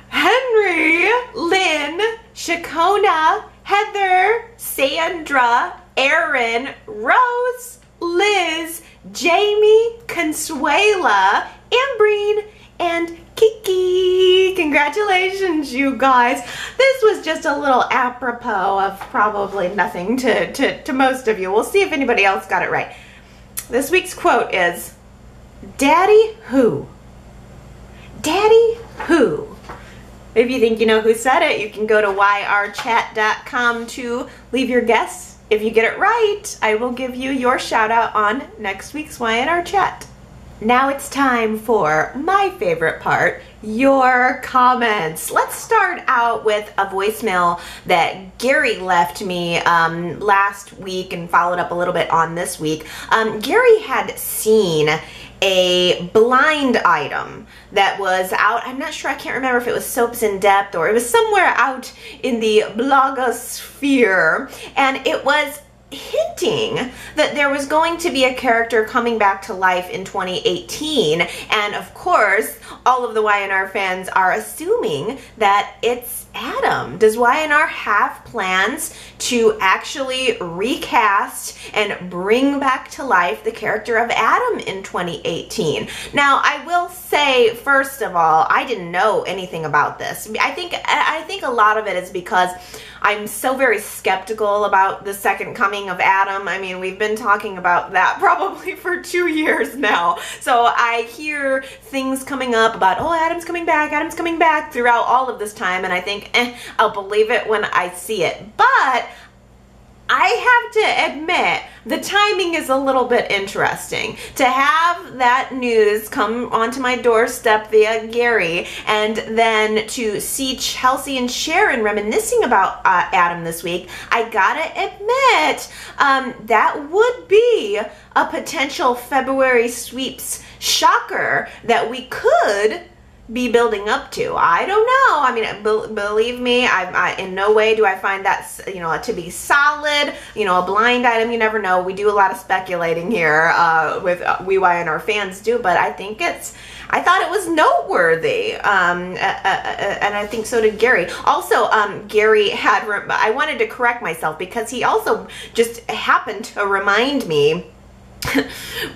Henry, Lynn, Shakona, Heather, Sandra, Erin, Rose, Liz, Jamie, Consuela, Ambreen, and Kiki. Congratulations, you guys. This was just a little apropos of probably nothing to most of you. We'll see if anybody else got it right. This week's quote is, Daddy who? Daddy who? If you think you know who said it, you can go to yrchat.com to leave your guess. If you get it right, I will give you your shout out on next week's Y&R Chat. Now it's time for my favorite part, your comments. Let's start out with a voicemail that Gary left me last week and followed up a little bit on this week. Gary had seen a blind item that was out. I'm not sure, I can't remember if it was Soaps in Depth or it was somewhere out in the blogosphere, and it was hinting that there was going to be a character coming back to life in 2018, and of course all of the Y&R fans are assuming that it's Adam. Does Y&R have plans to actually recast and bring back to life the character of Adam in 2018? Now, I will say, first of all, I didn't know anything about this. I think a lot of it is because I'm so very skeptical about the second coming of Adam. I mean, we've been talking about that probably for 2 years now. So I hear things coming up about, oh, Adam's coming back throughout all of this time, and I think, I'll believe it when I see it. But I have to admit, the timing is a little bit interesting. To have that news come onto my doorstep via Gary, and then to see Chelsea and Sharon reminiscing about Adam this week, I gotta admit, that would be a potential February sweeps shocker that we could be building up to. I don't know. I mean, believe me, I in no way do I find that, you know, to be solid. You know, a blind item, you never know. We do a lot of speculating here with we Y&R fans do, but I think I thought it was noteworthy, and I think so did Gary. Also, Gary had, I wanted to correct myself because he also just happened to remind me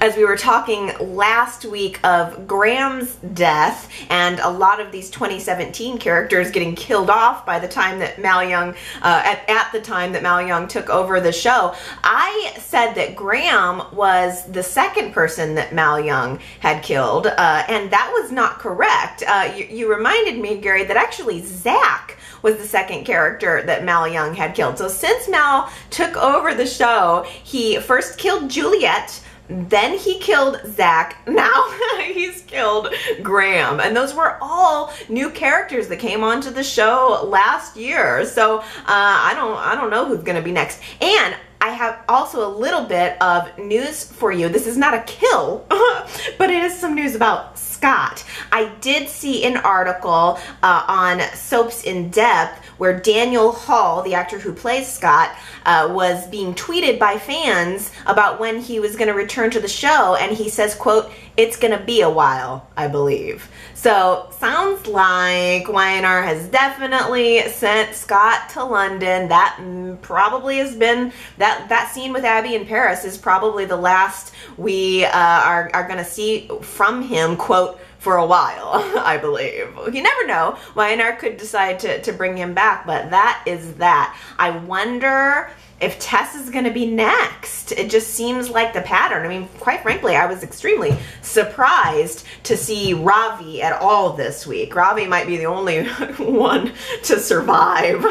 as we were talking last week of Graham's death and a lot of these 2017 characters getting killed off by the time that Mal Young, at the time that Mal Young took over the show, I said that Graham was the second person that Mal Young had killed, and that was not correct. You reminded me, Gary, that actually Zach was the second character that Mal Young had killed. So since Mal took over the show, he first killed Juliet, then he killed Zach, now he's killed Graham. And those were all new characters that came onto the show last year. So I don't know who's gonna be next. And I have also a little bit of news for you. This is not a kill, but it is some news about Scott. I did see an article on Soaps in Depth where Daniel Hall, the actor who plays Scott, was being tweeted by fans about when he was going to return to the show, and he says, quote, "It's going to be a while, I believe." So sounds like Y&R has definitely sent Scott to London. That probably has been, that scene with Abby in Paris is probably the last we are going to see from him, quote, for a while, I believe. You never know. Y&R could decide to bring him back, but that is that. I wonder if Tess is going to be next. It just seems like the pattern. I mean, quite frankly, I was extremely surprised to see Ravi at all this week. Ravi might be the only one to survive.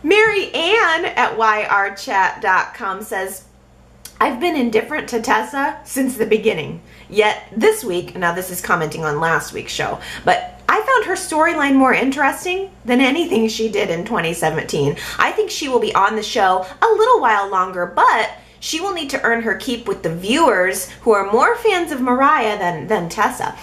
Mary Ann at yrchat.com says, I've been indifferent to Tessa since the beginning. Yet this week, now this is commenting on last week's show, but I found her storyline more interesting than anything she did in 2017. I think she will be on the show a little while longer, but she will need to earn her keep with the viewers who are more fans of Mariah than Tessa.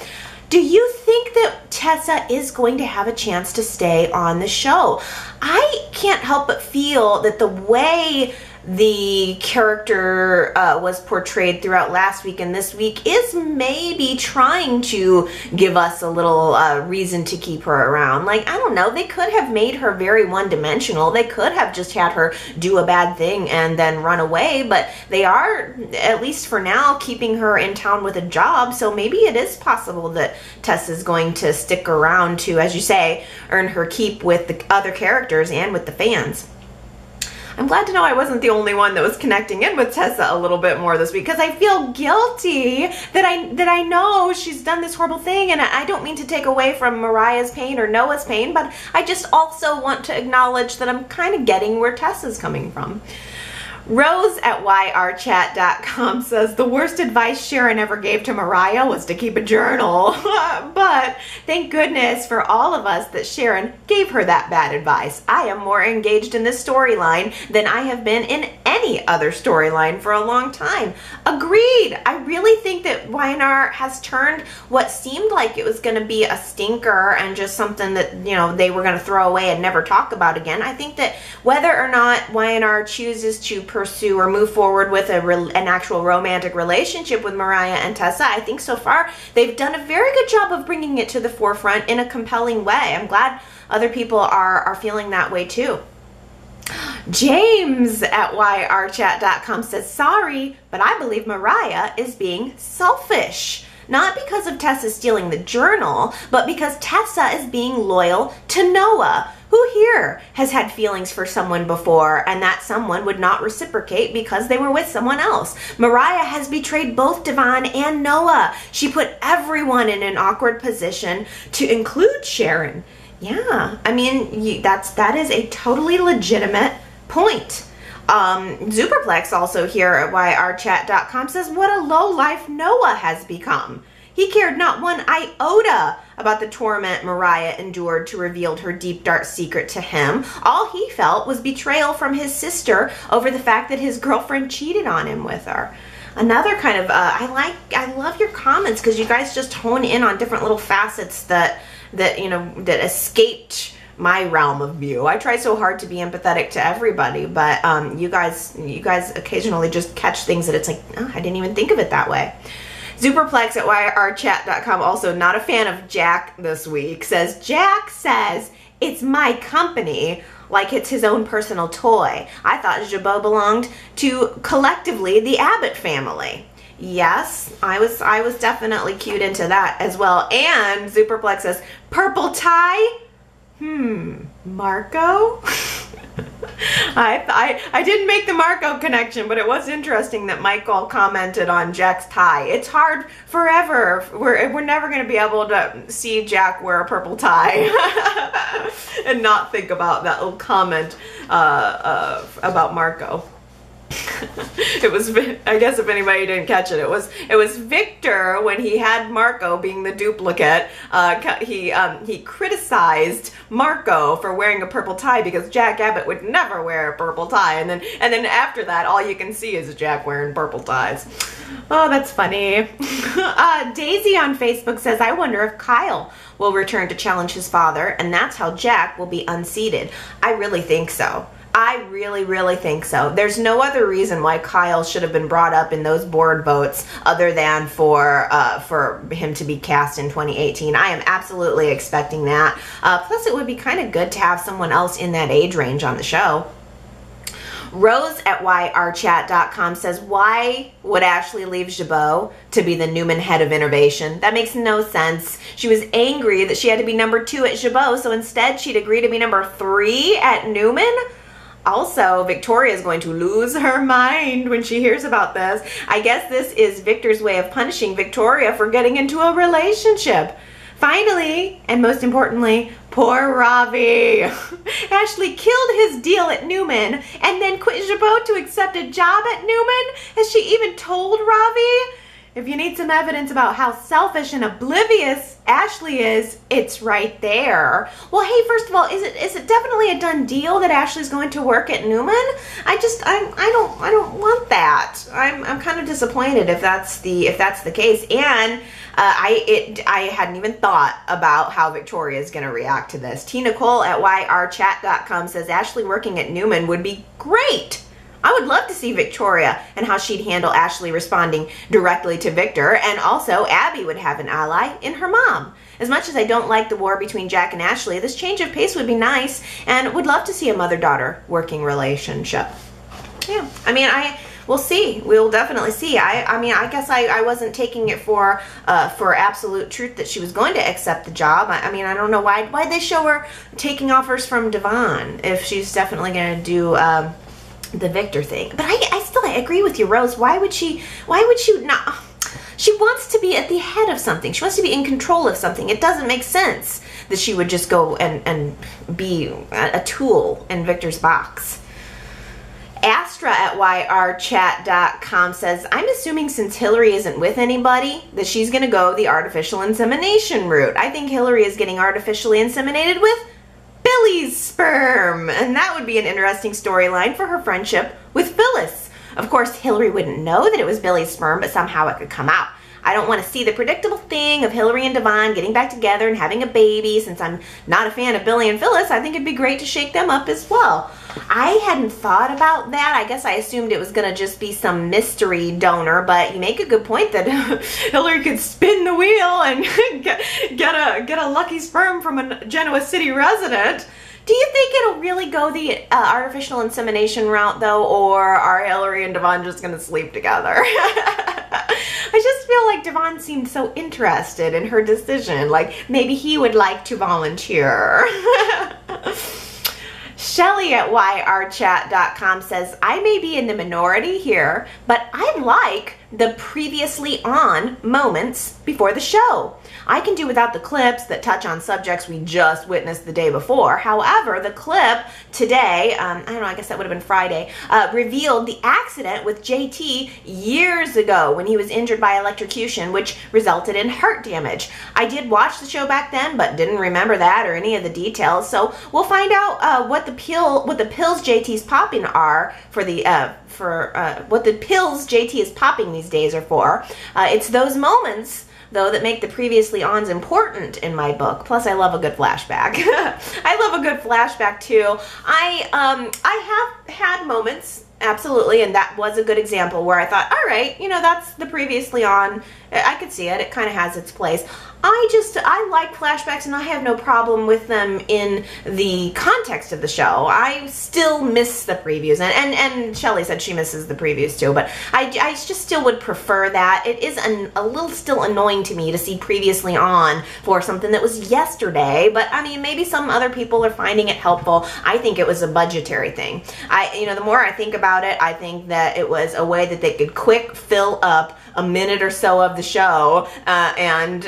Do you think that Tessa is going to have a chance to stay on the show? I can't help but feel that the way the character was portrayed throughout last week and this week is maybe trying to give us a little reason to keep her around. Like, I don't know, they could have made her very one-dimensional. They could have just had her do a bad thing and then run away, but they are, at least for now, keeping her in town with a job, so maybe it is possible that Tessa's going to stick around to, as you say, earn her keep with the other characters and with the fans. I'm glad to know I wasn't the only one that was connecting in with Tessa a little bit more this week, because I feel guilty that I know she's done this horrible thing, and I don't mean to take away from Mariah's pain or Noah's pain, but I just also want to acknowledge that I'm kind of getting where Tessa's coming from. Rose at yrchat.com says, the worst advice Sharon ever gave to Mariah was to keep a journal. But thank goodness for all of us that Sharon gave her that bad advice. I am more engaged in this storyline than I have been in any other storyline for a long time. Agreed. I really think that Y&R has turned what seemed like it was going to be a stinker and just something that, you know, they were going to throw away and never talk about again. I think that whether or not Y&R chooses to pursue or move forward with an actual romantic relationship with Mariah and Tessa, I think so far they've done a very good job of bringing it to the forefront in a compelling way. I'm glad other people are feeling that way too. James at yrchat.com says, sorry, but I believe Mariah is being selfish. Not because of Tessa stealing the journal, but because Tessa is being loyal to Noah. Who here has had feelings for someone before and that someone would not reciprocate because they were with someone else? Mariah has betrayed both Devon and Noah. She put everyone in an awkward position, to include Sharon. Yeah, I mean, that is a totally legitimate point. Superplex also here at yrchat.com says, what a lowlife Noah has become. He cared not one iota about the torment Mariah endured to reveal her deep, dark secret to him. All he felt was betrayal from his sister over the fact that his girlfriend cheated on him with her. Another kind of, I love your comments, because you guys just hone in on different little facets that escaped my realm of view. I try so hard to be empathetic to everybody, but you guys occasionally just catch things that it's like, oh, I didn't even think of it that way. Superplex at yrchat.com, also not a fan of Jack this week, says, Jack says, it's my company, like it's his own personal toy. I thought Jabot belonged to, collectively, the Abbott family. Yes, I was definitely cued into that as well. And Superplex says, purple tie? Marco? I didn't make the Marco connection, but it was interesting that Michael commented on Jack's tie. It's hard forever. We're never going to be able to see Jack wear a purple tie and not think about that little comment about Marco. It was, I guess if anybody didn't catch it, it was Victor, when he had Marco being the duplicate. He criticized Marco for wearing a purple tie because Jack Abbott would never wear a purple tie, and then after that, all you can see is Jack wearing purple ties. Oh, that's funny. Daisy on Facebook says, I wonder if Kyle will return to challenge his father, and that's how Jack will be unseated. I really think so. I really, really think so. There's no other reason why Kyle should have been brought up in those board votes other than for him to be cast in 2018. I am absolutely expecting that. Plus, it would be kind of good to have someone else in that age range on the show. Rose at yrchat.com says, why would Ashley leave Jabot to be the Newman head of innovation? That makes no sense. She was angry that she had to be number 2 at Jabot, so instead she'd agree to be number 3 at Newman? Also, Victoria is going to lose her mind when she hears about this. I guess this is Victor's way of punishing Victoria for getting into a relationship. Finally, and most importantly, poor Ravi. Ashley killed his deal at Newman and then quit Jabot to accept a job at Newman. Has she even told Ravi? If you need some evidence about how selfish and oblivious Ashley is, it's right there. Well, hey, first of all, is it definitely a done deal that Ashley's going to work at Newman? I don't want that. I'm kind of disappointed if that's the case. And I hadn't even thought about how Victoria is going to react to this. T. Nicole at YRChat.com says Ashley working at Newman would be great. I would love to see Victoria and how she'd handle Ashley responding directly to Victor, and also Abby would have an ally in her mom. As much as I don't like the war between Jack and Ashley, this change of pace would be nice, and would love to see a mother-daughter working relationship. Yeah, I mean, we'll see. We'll definitely see. I mean, I guess I wasn't taking it for absolute truth that she was going to accept the job. I mean, I don't know why they show her taking offers from Devon if she's definitely going to do the Victor thing. But I agree with you, Rose. Why would she not? She wants to be at the head of something. She wants to be in control of something. It doesn't make sense that she would just go and be a tool in Victor's box. Astra at YRChat.com says, I'm assuming since Hilary isn't with anybody, that she's going to go the artificial insemination route. I think Hilary is getting artificially inseminated with Billy's sperm, and that would be an interesting storyline for her friendship with Phyllis. Of course, Hilary wouldn't know that it was Billy's sperm, but somehow it could come out. I don't want to see the predictable thing of Hilary and Devon getting back together and having a baby. Since I'm not a fan of Billy and Phyllis, I think it'd be great to shake them up as well. I hadn't thought about that. I guess I assumed it was going to just be some mystery donor, but you make a good point that Hilary could spin the wheel and get a lucky sperm from a Genoa City resident. Do you think it'll really go the artificial insemination route, though, or are Hilary and Devon just going to sleep together? I just feel like Devon seemed so interested in her decision. Like, maybe he would like to volunteer. Shelly at YRChat.com says, I may be in the minority here, but I like the previously on moments before the show. I can do without the clips that touch on subjects we just witnessed the day before. However, the clip today, I don't know, I guess that would have been Friday, revealed the accident with JT years ago when he was injured by electrocution, which resulted in heart damage. I did watch the show back then, but didn't remember that or any of the details. So we'll find out what the pills JT's popping are for the what the pills JT is popping these days are for. It's those moments, though, that make the previously ons important in my book. Plus, I love a good flashback. I love a good flashback too. I have had moments, absolutely, and that was a good example where I thought, all right, you know, that's the previously on. I could see it. It kind of has its place. I like flashbacks, and I have no problem with them in the context of the show. I still miss the previews, and Shelly said she misses the previews too, but I just still would prefer that. It is a little still annoying to me to see previously on for something that was yesterday, but I mean, maybe some other people are finding it helpful. I think it was a budgetary thing. You know, the more I think about it, I think that it was a way that they could quick fill up a minute or so of the show, and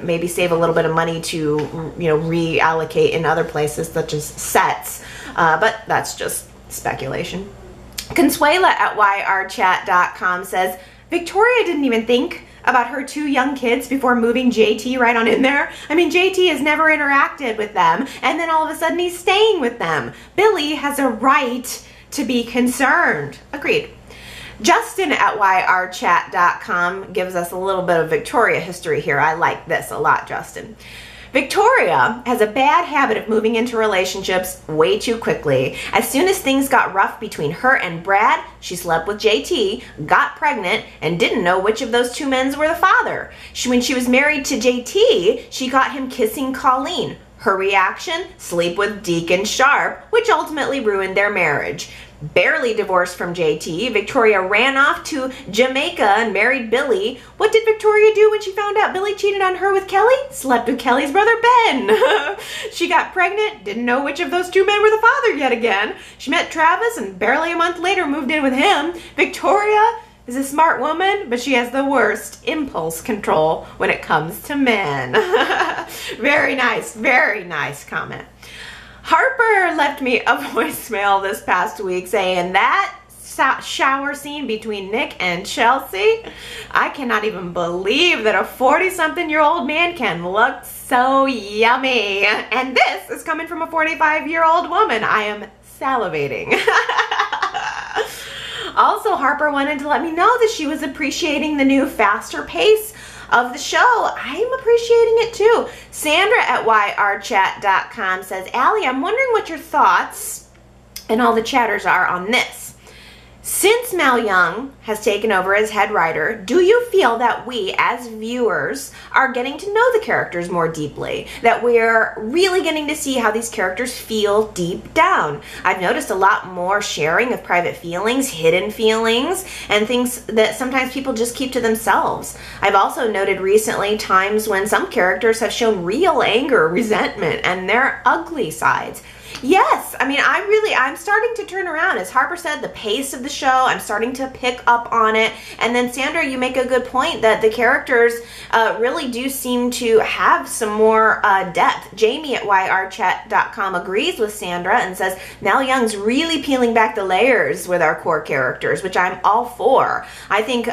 maybe save a little bit of money to, you know, reallocate in other places such as sets, but that's just speculation. Consuela at YRChat.com says, Victoria didn't even think about her 2 young kids before moving JT right on in there. I mean, JT has never interacted with them, and then all of a sudden he's staying with them. Billy has a right to be concerned. Agreed. Justin at YRChat.com gives us a little bit of Victoria history here. I like this a lot, Justin. Victoria has a bad habit of moving into relationships way too quickly. As soon as things got rough between her and Brad, she slept with JT, got pregnant, and didn't know which of those 2 men were the father. When she was married to JT, she got him kissing Colleen. Her reaction? Sleep with Deacon Sharp, which ultimately ruined their marriage. Barely divorced from JT, Victoria ran off to Jamaica and married Billy. What did Victoria do when she found out Billy cheated on her with Kelly? Slept with Kelly's brother Ben. She got pregnant, didn't know which of those 2 men were the father yet again. She met Travis and barely a month later moved in with him. Victoria is a smart woman, but she has the worst impulse control when it comes to men. Very nice comment. Harper left me a voicemail this past week saying that shower scene between Nick and Chelsea, I cannot even believe that a 40-something-year-old man can look so yummy. And this is coming from a 45-year-old woman. I am salivating. Also, Harper wanted to let me know that she was appreciating the new faster pace of the show. I'm appreciating it too. Sandra at yrchat.com says, Allie, I'm wondering what your thoughts and all the chatters are on this. Since Mal Young has taken over as head writer, do you feel that we as viewers are getting to know the characters more deeply? That we're really getting to see how these characters feel deep down? I've noticed a lot more sharing of private feelings, hidden feelings, and things that sometimes people just keep to themselves. I've also noted recently times when some characters have shown real anger, resentment, and their ugly sides. Yes, I mean, I'm starting to turn around. As Harper said, the pace of the show, I'm starting to pick up on it. And then Sandra, you make a good point that the characters really do seem to have some more depth. Jamie at yrchat.com agrees with Sandra and says, Mal Young's really peeling back the layers with our core characters, which I'm all for. I think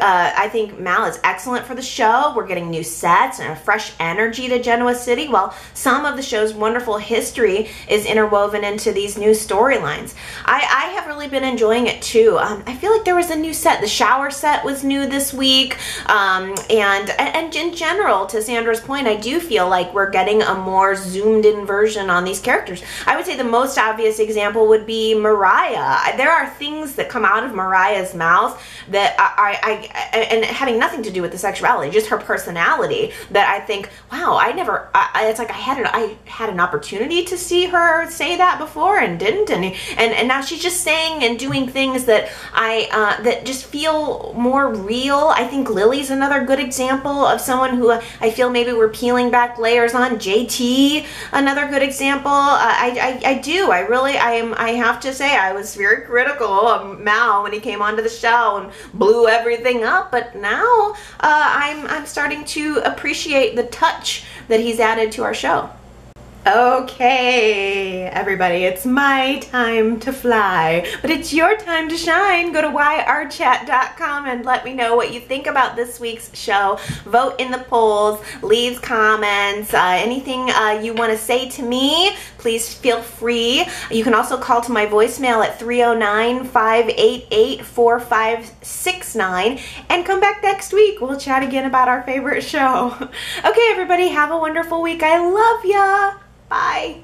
Mal is excellent for the show. We're getting new sets and a fresh energy to Genoa City, while some of the show's wonderful history is interwoven into these new storylines. I have really been enjoying it too. I feel like there was a new set. The shower set was new this week. And in general, to Sandra's point, I do feel like we're getting a more zoomed in version on these characters. I would say the most obvious example would be Mariah. There are things that come out of Mariah's mouth that and having nothing to do with the sexuality, just her personality, that I think, wow, it's like I had an opportunity to see her say that before and didn't, and now she's just saying and doing things that that just feel more real. I think Lily's another good example of someone who I feel maybe we're peeling back layers on. JT, another good example. I have to say I was very critical of Mal when he came onto the show and blew everything up, but now I'm starting to appreciate the touch that he's added to our show. Okay, everybody, it's my time to fly, but it's your time to shine. Go to yrchat.com and let me know what you think about this week's show. Vote in the polls, leave comments, anything you want to say to me, please feel free. You can also call to my voicemail at 309-588-4569 and come back next week. We'll chat again about our favorite show. Okay, everybody, have a wonderful week. I love ya. Bye.